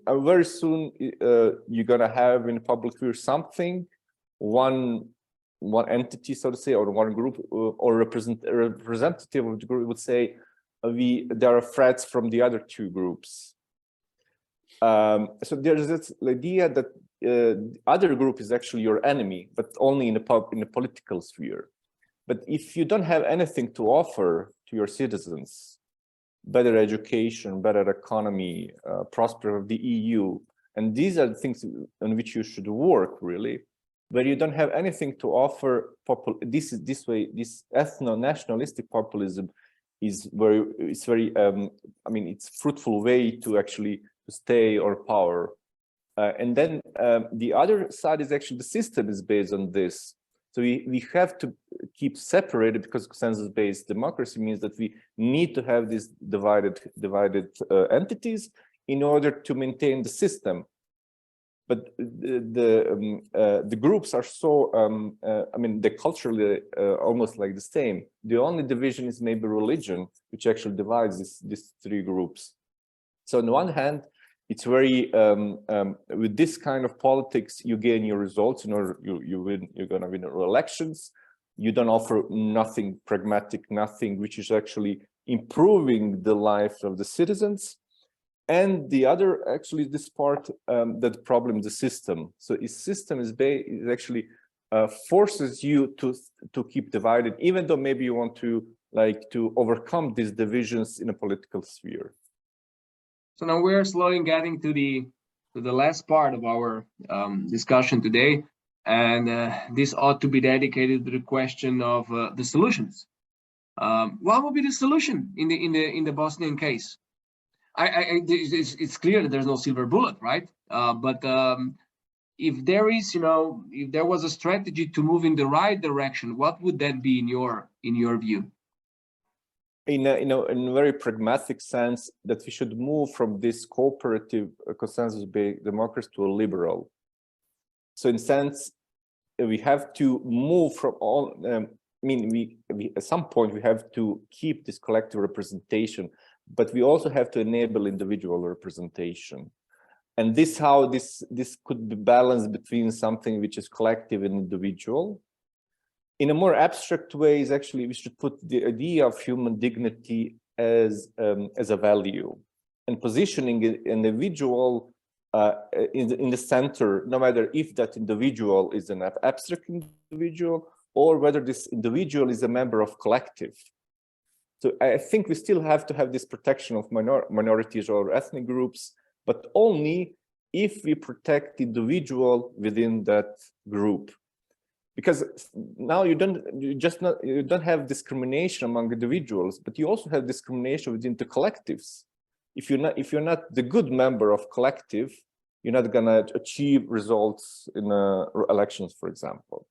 very soon, you're gonna have in public sphere something, one entity, so to say, or one group, or representative of the group would say, there are threats from the other 2 groups. So there's this idea that other group is actually your enemy, but only in the political sphere. But if you don't have anything to offer to your citizens, better education, better economy, prosperity of the EU, and these are the things on which you should work really, where you don't have anything to offer. This ethno-nationalistic populism is it's fruitful way to actually stay or power. And then the other side is actually the system is based on this. So we have to keep separated, because consensus-based democracy means that we need to have these divided entities in order to maintain the system. But the groups are so they're culturally almost like the same. The only division is maybe religion, which actually divides these 3 groups. So on the one hand, it's very with this kind of politics, you gain your results. In order you're going to win elections. You don't offer nothing pragmatic, nothing which is actually improving the life of the citizens. And the other, actually, this part that the problem, the system. So the system is actually forces you to keep divided, even though maybe you want to overcome these divisions in a political sphere. So now we're slowly getting to the last part of our discussion today, and this ought to be dedicated to the question of the solutions. What would be the solution in the Bosnian case? It's clear that there's no silver bullet, right? But if there is, if there was a strategy to move in the right direction, what would that be in your view? In a very pragmatic sense, that we should move from this cooperative consensus-based democracy to a liberal. So in a sense, we have to move from all, we at some point we have to keep this collective representation, but we also have to enable individual representation. And this could be balanced between something which is collective and individual. In a more abstract way, is actually we should put the idea of human dignity as a value, and positioning an individual in the center, no matter if that individual is an abstract individual or whether this individual is a member of collective. So I think we still have to have this protection of minorities or ethnic groups, but only if we protect the individual within that group. Because now you don't have discrimination among individuals, but you also have discrimination within the collectives. If you're not the good member of collective, you're not gonna achieve results in elections, for example.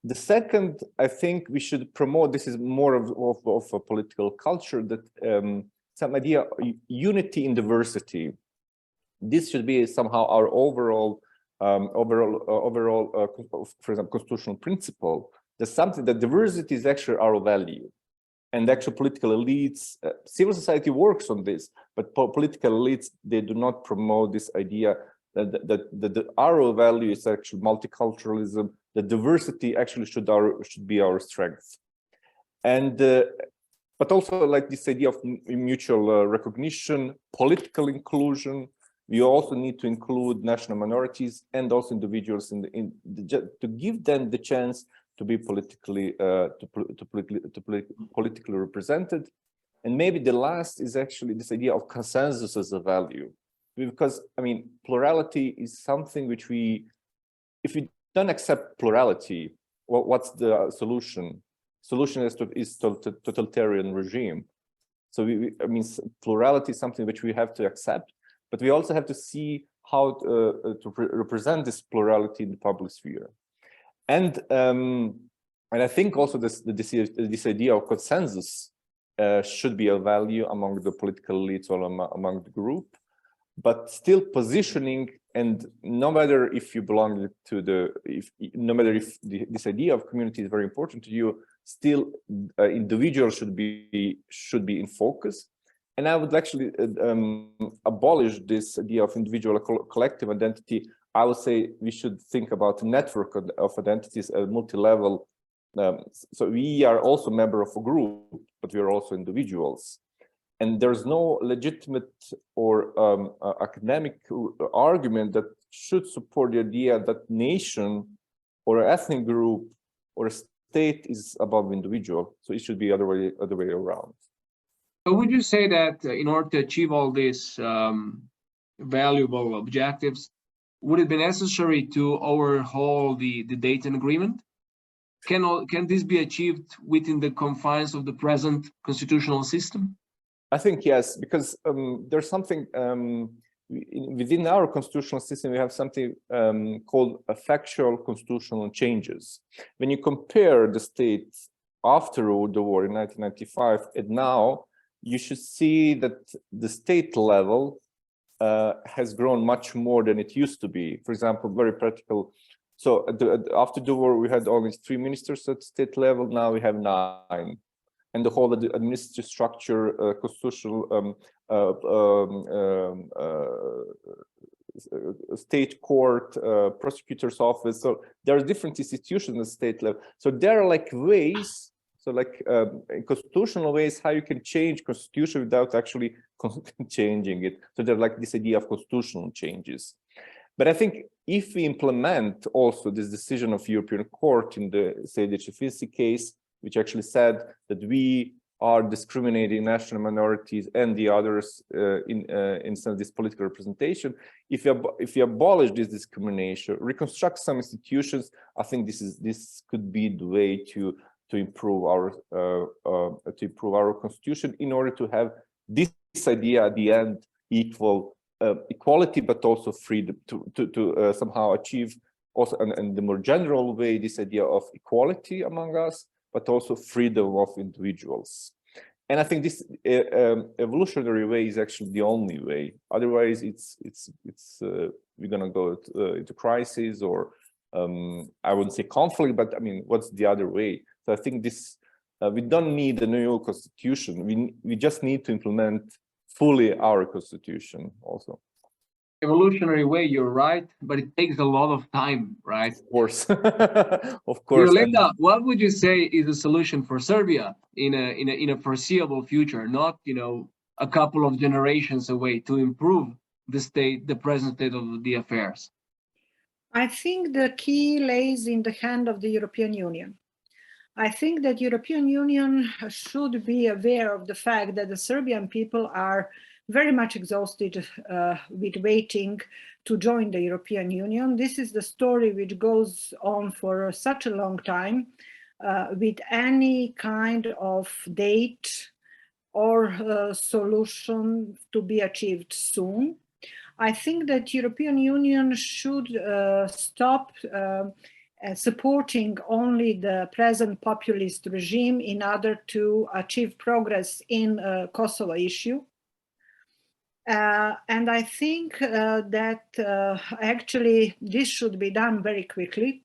The second, I think we should promote, this is more of a political culture, that some idea of unity in diversity. This should be somehow our overall, for example, constitutional principle. There's something that diversity is actually our value, and actual political elites, civil society works on this, but political elites, they do not promote this idea that our value is actually multiculturalism. The diversity actually should be our strength, and but also like this idea of mutual recognition, political inclusion. We also need to include national minorities and also individuals to give them the chance to be politically politically represented. And maybe the last is actually this idea of consensus as a value, because I mean plurality is something which if we don't accept plurality, what's the solution? Solution is totalitarian regime. So I mean plurality is something which we have to accept. But we also have to see how to represent this plurality in the public sphere, and I think also this idea of consensus should be a value among the political elites or among the group, but still positioning. And no matter if you belong to this idea of community is very important to you, still individuals should be in focus. And I would actually abolish this idea of individual collective identity. I would say we should think about a network of identities, a multi-level. So we are also a member of a group, but we are also individuals. And there's no legitimate or academic argument that should support the idea that nation or an ethnic group or a state is above individual. So it should be other way around. So would you say that in order to achieve all these valuable objectives, would it be necessary to overhaul the Dayton Agreement? Can this be achieved within the confines of the present constitutional system? I think yes, because there's something within our constitutional system. We have something called factual constitutional changes. When you compare the states after the war in 1995 and now, you should see that the state level has grown much more than it used to be. For example, very practical. So after the war, we had only 3 ministers at state level. Now we have 9. and the whole administrative structure, constitutional state court, prosecutor's office. So there are different institutions at the state level. So there are like ways, so like constitutional ways how you can change constitution without actually changing it. So there's like this idea of constitutional changes. But I think if we implement also this decision of European Court in the Serbia case, which actually said that we are discriminating national minorities and the others in some of this political representation, if you abolish this discrimination, reconstruct some institutions, I think this could be the way to improve our constitution in order to have this idea at the end equality, but also freedom to somehow achieve also in the more general way this idea of equality among us, but also freedom of individuals. And I think this evolutionary way is actually the only way. Otherwise, we're gonna go into crisis, or I wouldn't say conflict, but I mean, what's the other way? So I think this we don't need a new constitution. We just need to implement fully our constitution also. Evolutionary way, you're right, but it takes a lot of time, right? Of course. Of course. Violeta, what would you say is the solution for Serbia in a foreseeable future, not a couple of generations away, to improve the present state of the affairs? I think the key lays in the hand of the European Union. I think that European Union should be aware of the fact that the Serbian people are very much exhausted with waiting to join the European Union. This is the story which goes on for such a long time with any kind of date or solution to be achieved soon. I think that European Union should stop supporting only the present populist regime in order to achieve progress in Kosovo issue. And I think that actually this should be done very quickly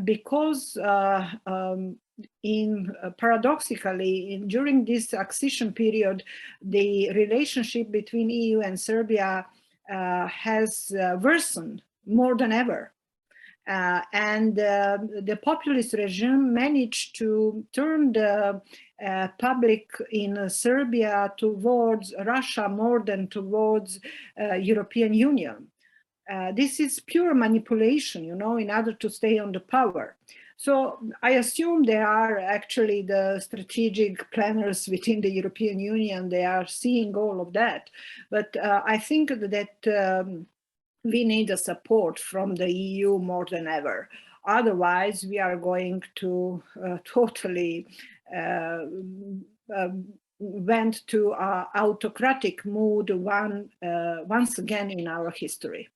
because paradoxically, during this accession period, the relationship between EU and Serbia has worsened more than ever. And the populist regime managed to turn the public in Serbia towards Russia more than towards European Union. This is pure manipulation, in order to stay on the power. So I assume there are actually the strategic planners within the European Union. They are seeing all of that. But I think that we need a support from the EU more than ever. Otherwise, we are going to totally went to an autocratic mood once again in our history.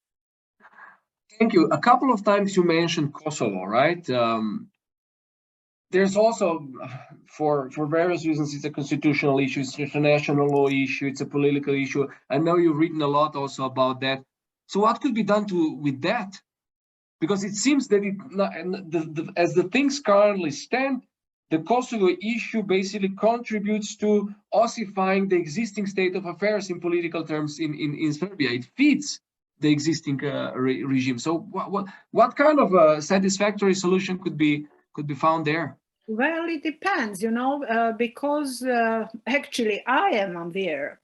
Thank you. A couple of times you mentioned Kosovo, right? There's also, for various reasons, it's a constitutional issue, it's a national law issue, it's a political issue. I know you've written a lot also about that. So what could be done with that? Because it seems that as the things currently stand, the Kosovo issue basically contributes to ossifying the existing state of affairs in political terms in Serbia. It feeds the existing regime. So what kind of a satisfactory solution could be found there? Well, it depends, because actually I am aware,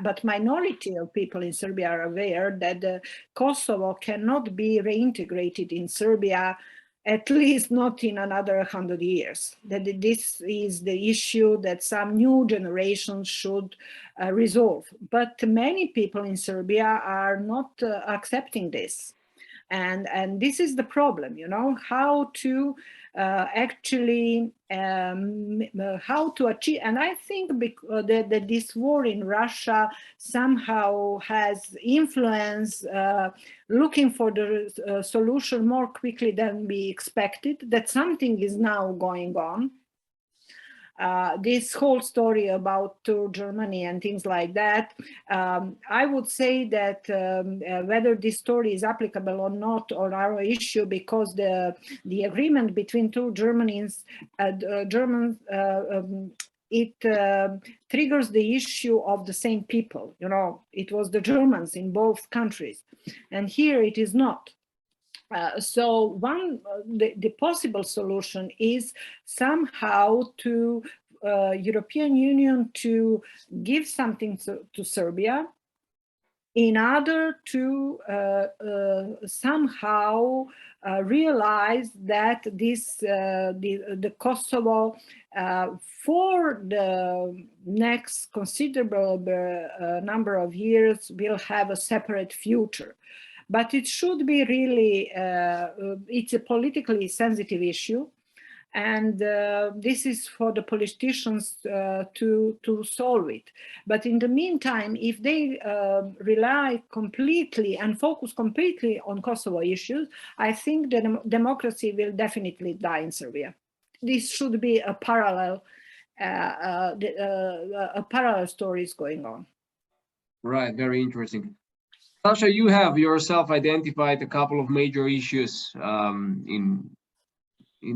but minority of people in Serbia are aware that Kosovo cannot be reintegrated in Serbia, at least not in another 100 years. That this is the issue that some new generations should resolve. But many people in Serbia are not accepting this. And this is the problem, how to actually, how to achieve. And I think that this war in Russia somehow has influenced looking for the solution more quickly than we expected, that something is now going on. This whole story about Germany and things like that, I would say that whether this story is applicable or not on our issue, because the agreement between two Germans it triggers the issue of the same people. You know, it was the Germans in both countries, and here it is not. So the possible solution is somehow to European Union to give something to Serbia in order to somehow realize that this the Kosovo for the next considerable number of years will have a separate future. But it should be really, it's a politically sensitive issue. And this is for the politicians to solve it. But in the meantime, if they rely completely and focus completely on Kosovo issues, I think the democracy will definitely die in Serbia. This should be a parallel stories going on. Right, very interesting. Saša, you have yourself identified a couple of major issues in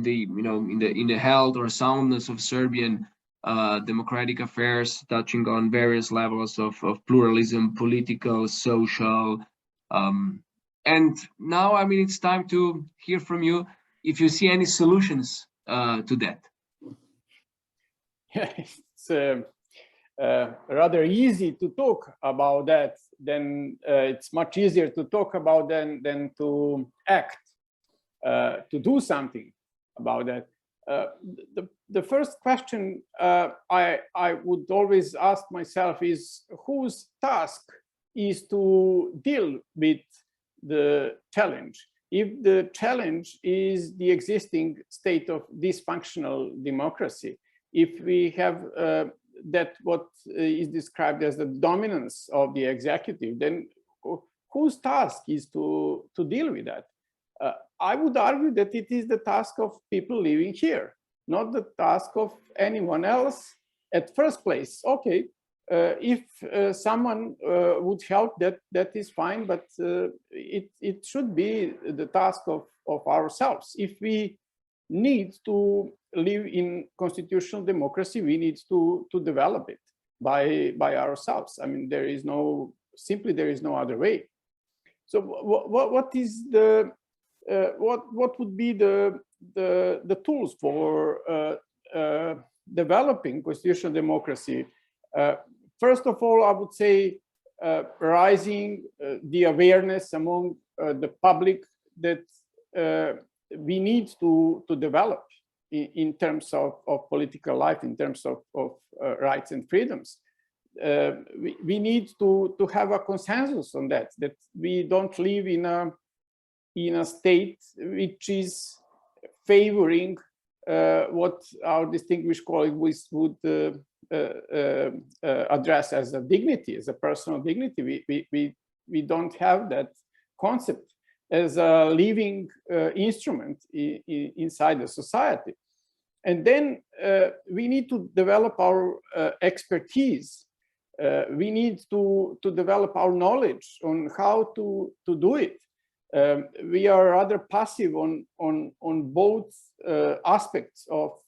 the health or soundness of Serbian democratic affairs, touching on various levels of pluralism, political, social, and now, I mean, it's time to hear from you if you see any solutions to that. Yeah, it's rather easy to talk about that. Then it's much easier to talk about than to act, to do something about that. The first question I would always ask myself is whose task is to deal with the challenge? If the challenge is the existing state of dysfunctional democracy, if we have that what is described as the dominance of the executive, then whose task is to deal with that? I would argue that it is the task of people living here, not the task of anyone else at first place. Okay, if someone would help, that is fine, but it should be the task of ourselves. If we need to live in constitutional democracy, we need to develop it by ourselves. I mean, there is no other way. So what is the what would be the tools for developing constitutional democracy? First of all, I would say raising the awareness among the public that we need to develop in terms of political life, in terms of rights and freedoms. We need to have a consensus on that we don't live in a state which is favoring what our distinguished colleagues would address as a dignity, as a personal dignity. We don't have that concept as a living instrument inside the society. And then we need to develop our expertise. We need to develop our knowledge on how to do it. We are rather passive on both aspects of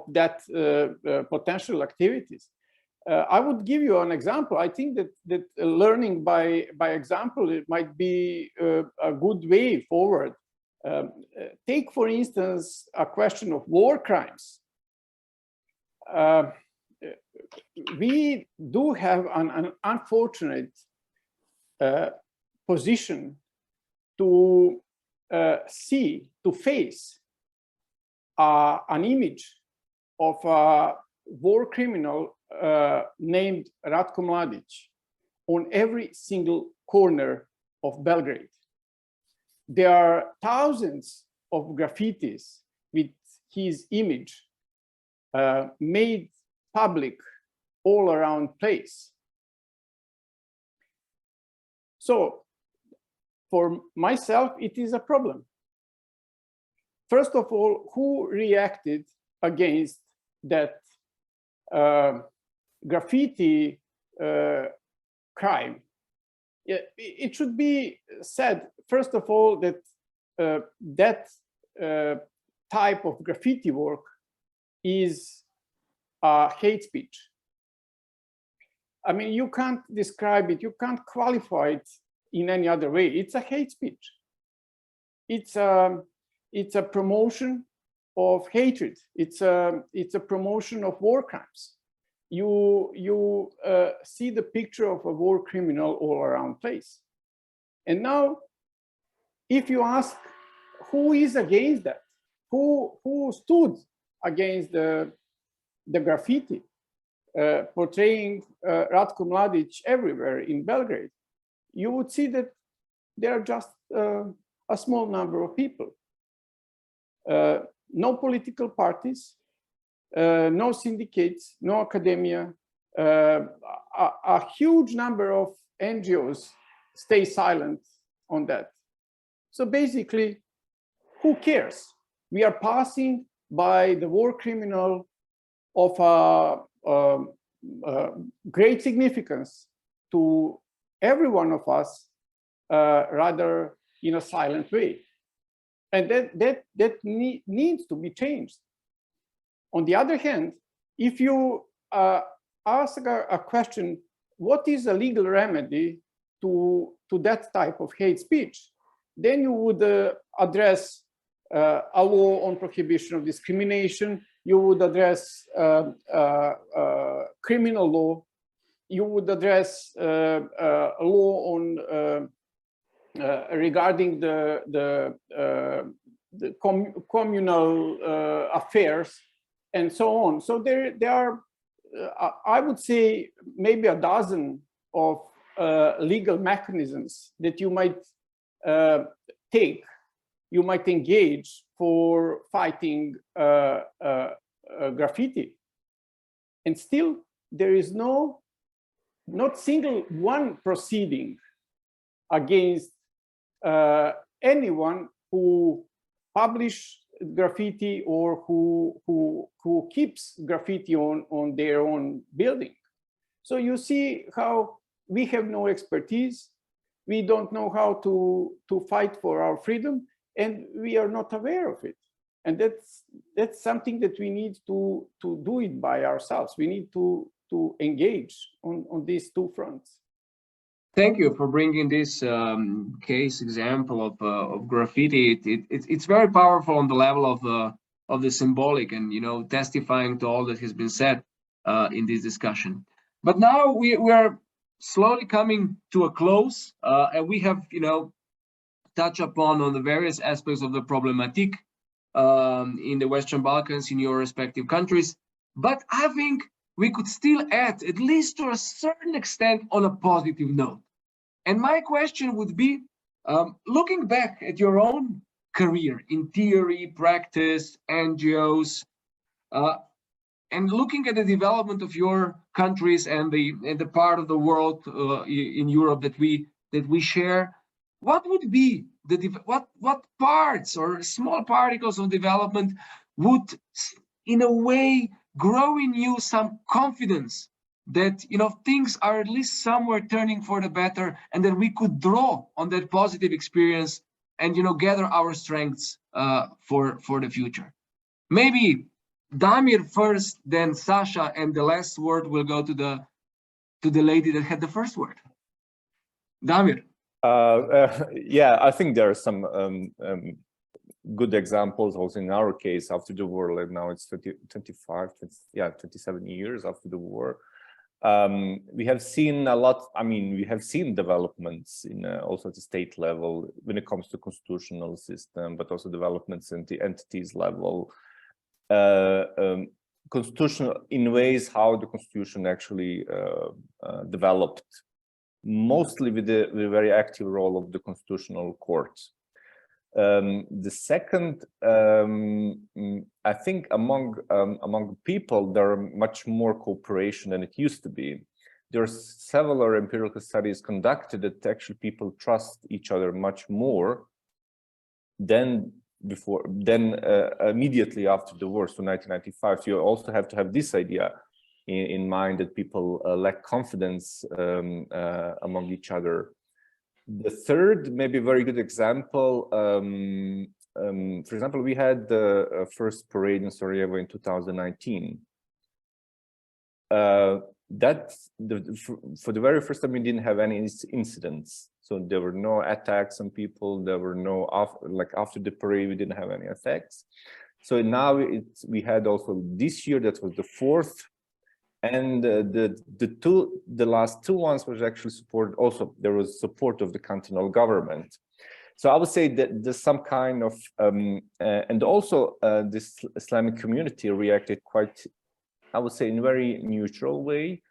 that potential activities. I would give you an example. I think that learning by example, it might be a good way forward. Take, for instance, a question of war crimes. We do have an unfortunate position to face an image of a war criminal named Ratko Mladić on every single corner of Belgrade. There are thousands of graffitis with his image made public all around place. So for myself, it is a problem. First of all, who reacted against that graffiti crime? It should be said, first of all, that that type of graffiti work is hate speech. I mean, you can't describe it, you can't qualify it in any other way. It's a hate speech. It's a promotion of hatred. It's a promotion of war crimes. You see the picture of a war criminal all around place. And now, if you ask who is against that, who stood against the graffiti portraying Ratko Mladić everywhere in Belgrade, you would see that there are just a small number of people. No political parties, no syndicates, no academia, a huge number of NGOs stay silent on that. So basically, who cares? We are passing by the war criminal of great significance to every one of us, rather in a silent way. And that needs to be changed. On the other hand, if you ask a question, what is a legal remedy to that type of hate speech? Then you would address a law on prohibition of discrimination. You would address criminal law. You would address a law on regarding the communal affairs and so on. So there are, I would say, maybe a dozen of legal mechanisms that you might take, you might engage for fighting graffiti. And still, there is not single one proceeding against anyone who publish graffiti or who keeps graffiti on their own building. So you see how we have no expertise, we don't know how to fight for our freedom, and we are not aware of it. And that's something that we need to do it by ourselves. We need to engage on these two fronts. Thank you for bringing this case example of graffiti. It's very powerful on the level of the symbolic, and testifying to all that has been said in this discussion. But now we are slowly coming to a close, and we have touched upon on the various aspects of the problematic in the Western Balkans in your respective countries. But I think we could still add, at least to a certain extent, on a positive note. And my question would be, looking back at your own career in theory, practice, NGOs, and looking at the development of your countries and the part of the world in Europe that we share, what would be what parts or small particles of development would, in a way, grow in you some confidence that things are at least somewhere turning for the better, and that we could draw on that positive experience and gather our strengths for the future? Maybe Damir first, then Saša, and the last word will go to the lady that had the first word. Damir. Yeah, I think there are some good examples also in our case after the war. Like now it's 27 years after the war. We have seen a lot. I mean, we have seen developments in also at the state level when it comes to constitutional system, but also developments in the entities level. Constitutional in ways how the constitution actually developed, mostly with the very active role of the constitutional court. The second, I think among people, there are much more cooperation than it used to be. There are several empirical studies conducted that actually people trust each other much more than before, immediately after the war, so 1995. So you also have to have this idea in mind, that people lack confidence among each other. The third, maybe very good example, for example, we had the first parade in Sarajevo in 2019. For the very first time, we didn't have any incidents. So there were no attacks on people. There were no, after the parade, we didn't have any attacks. So now we had also this year, that was the fourth. And the last two ones was actually support. Also, there was support of the cantonal government. So I would say that there's some kind of, and also this Islamic community reacted quite, I would say, in a very neutral way.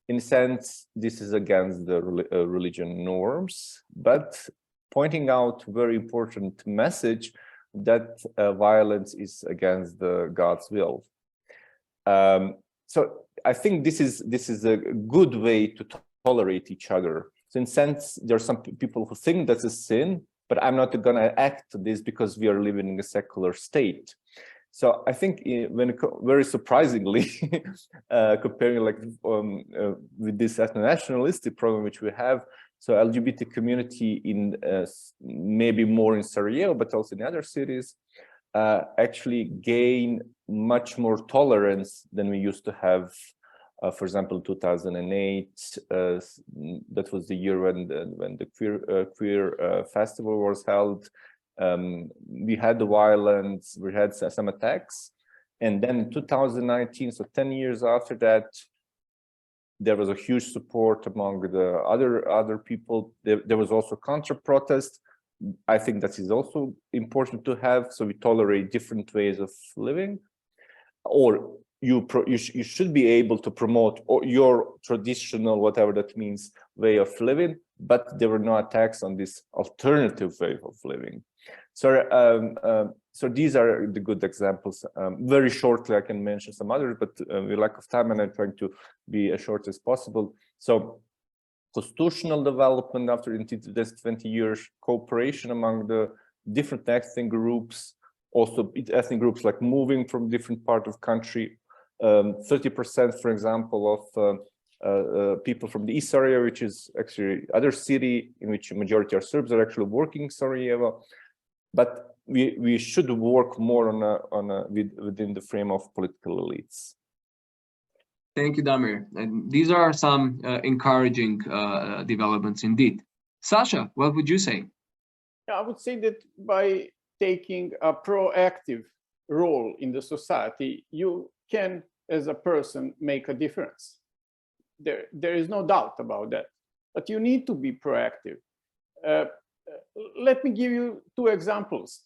In a sense, this is against the religion norms, but pointing out a very important message that violence is against the God's will. So I think this is a good way to tolerate each other. So in a sense, there are some people who think that's a sin, but I'm not going to act this because we are living in a secular state. So I think very surprisingly, comparing with this ethno-nationalistic problem which we have, so LGBT community in maybe more in Sarajevo, but also in other cities, actually gain much more tolerance than we used to have. For example, 2008, that was the year when the queer festival was held. We had the violence, we had some attacks, and then in 2019, so 10 years after that, there was a huge support among the other people. There was also counter-protest. I think that is also important to have, so we tolerate different ways of living, or you should be able to promote your traditional, whatever that means, way of living, but there were no attacks on this alternative way of living. So, so these are the good examples. Very shortly, I can mention some others, but with lack of time, and I'm trying to be as short as possible. So, constitutional development after this 20 years, cooperation among the different ethnic groups, also ethnic groups like moving from different part of country. 30%, for example, of people from the East Sarajevo, which is actually other city in which a majority are Serbs, are actually working in Sarajevo. But we should work more within the frame of political elites. Thank you, Damir. And these are some encouraging developments indeed. Sasha, what would you say? Yeah, I would say that by taking a proactive role in the society, you can, as a person, make a difference. There is no doubt about that. But you need to be proactive. Let me give you two examples.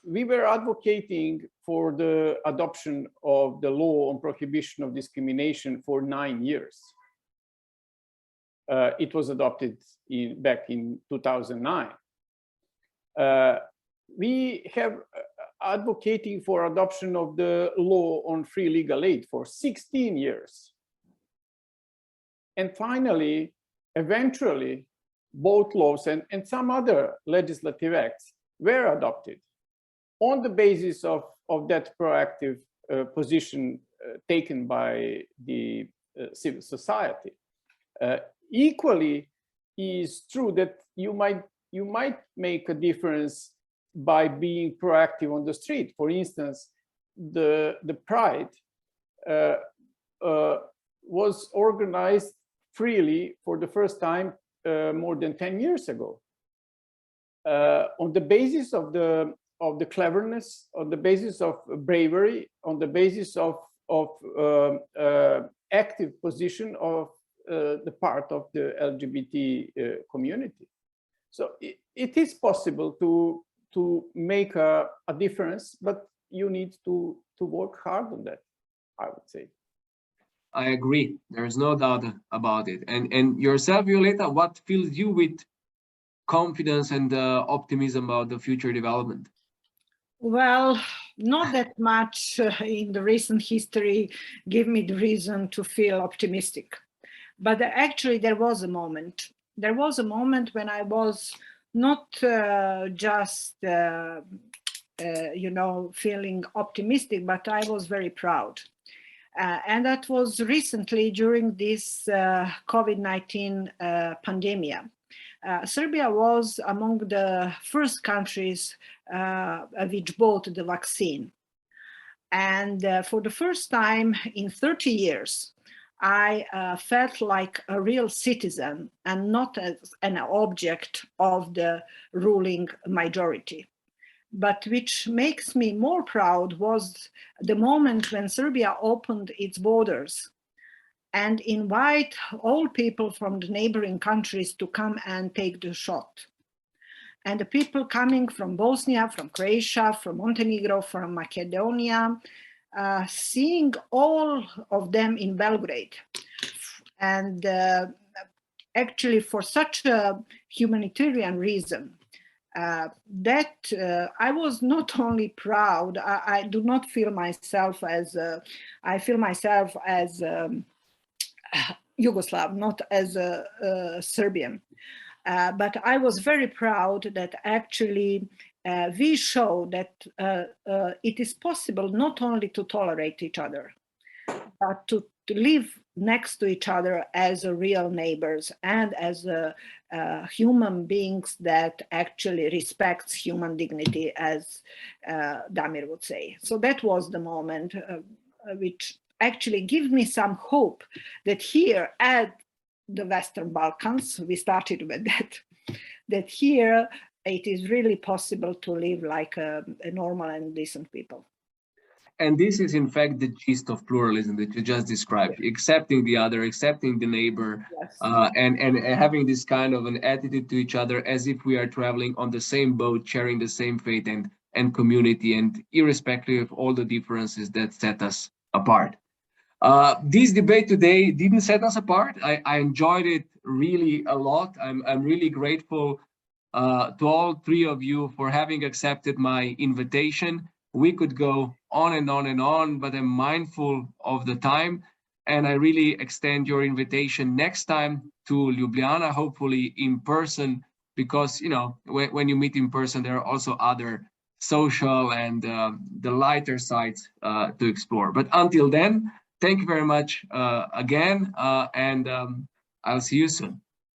We were advocating for the adoption of the law on prohibition of discrimination for 9 years. It was adopted back in 2009. We have advocating for adoption of the law on free legal aid for 16 years. And finally, eventually, both laws and some other legislative acts were adopted on the basis of that proactive position taken by the civil society. Equally, is true that you might make a difference by being proactive on the street. For instance, the Pride was organized freely for the first time more than 10 years ago. On the basis of the cleverness, on the basis of bravery, on the basis of active position of the part of the LGBT community. So it is possible to make a difference, but you need to work hard on that, I would say. I agree. There's no doubt about it. And yourself, Violeta, what fills you with confidence and optimism about the future development? Well, not that much in the recent history give me the reason to feel optimistic. But actually, there was a moment. There was a moment when I was not just, feeling optimistic, but I was very proud. And that was recently during this COVID-19 pandemic. Serbia was among the first countries which bought the vaccine. And for the first time in 30 years, I felt like a real citizen and not as an object of the ruling majority. But which makes me more proud was the moment when Serbia opened its borders and invite all people from the neighboring countries to come and take the shot. And the people coming from Bosnia, from Croatia, from Montenegro, from Macedonia, seeing all of them in Belgrade. And actually for such a humanitarian reason, that I was not only proud, I do not feel myself as, I feel myself as Yugoslav, not as a Serbian. But I was very proud that actually we show that it is possible not only to tolerate each other, but to live next to each other as real neighbors and as human beings that actually respects human dignity, as Damir would say. So that was the moment which actually gives me some hope that here at the Western Balkans, we started with that here it is really possible to live like a normal and decent people. And this is in fact the gist of pluralism that you just described, accepting the other, accepting the neighbor, Yes. and having this kind of an attitude to each other as if we are traveling on the same boat, sharing the same faith and community, and irrespective of all the differences that set us apart. This debate today didn't set us apart. I enjoyed it really a lot. I'm really grateful to all three of you for having accepted my invitation. We could go on and on and on, but I'm mindful of the time. And I really extend your invitation next time to Ljubljana, hopefully in person, because, you know, when you meet in person, there are also other social and the lighter sides to explore. But until then, thank you very much again, and I'll see you soon.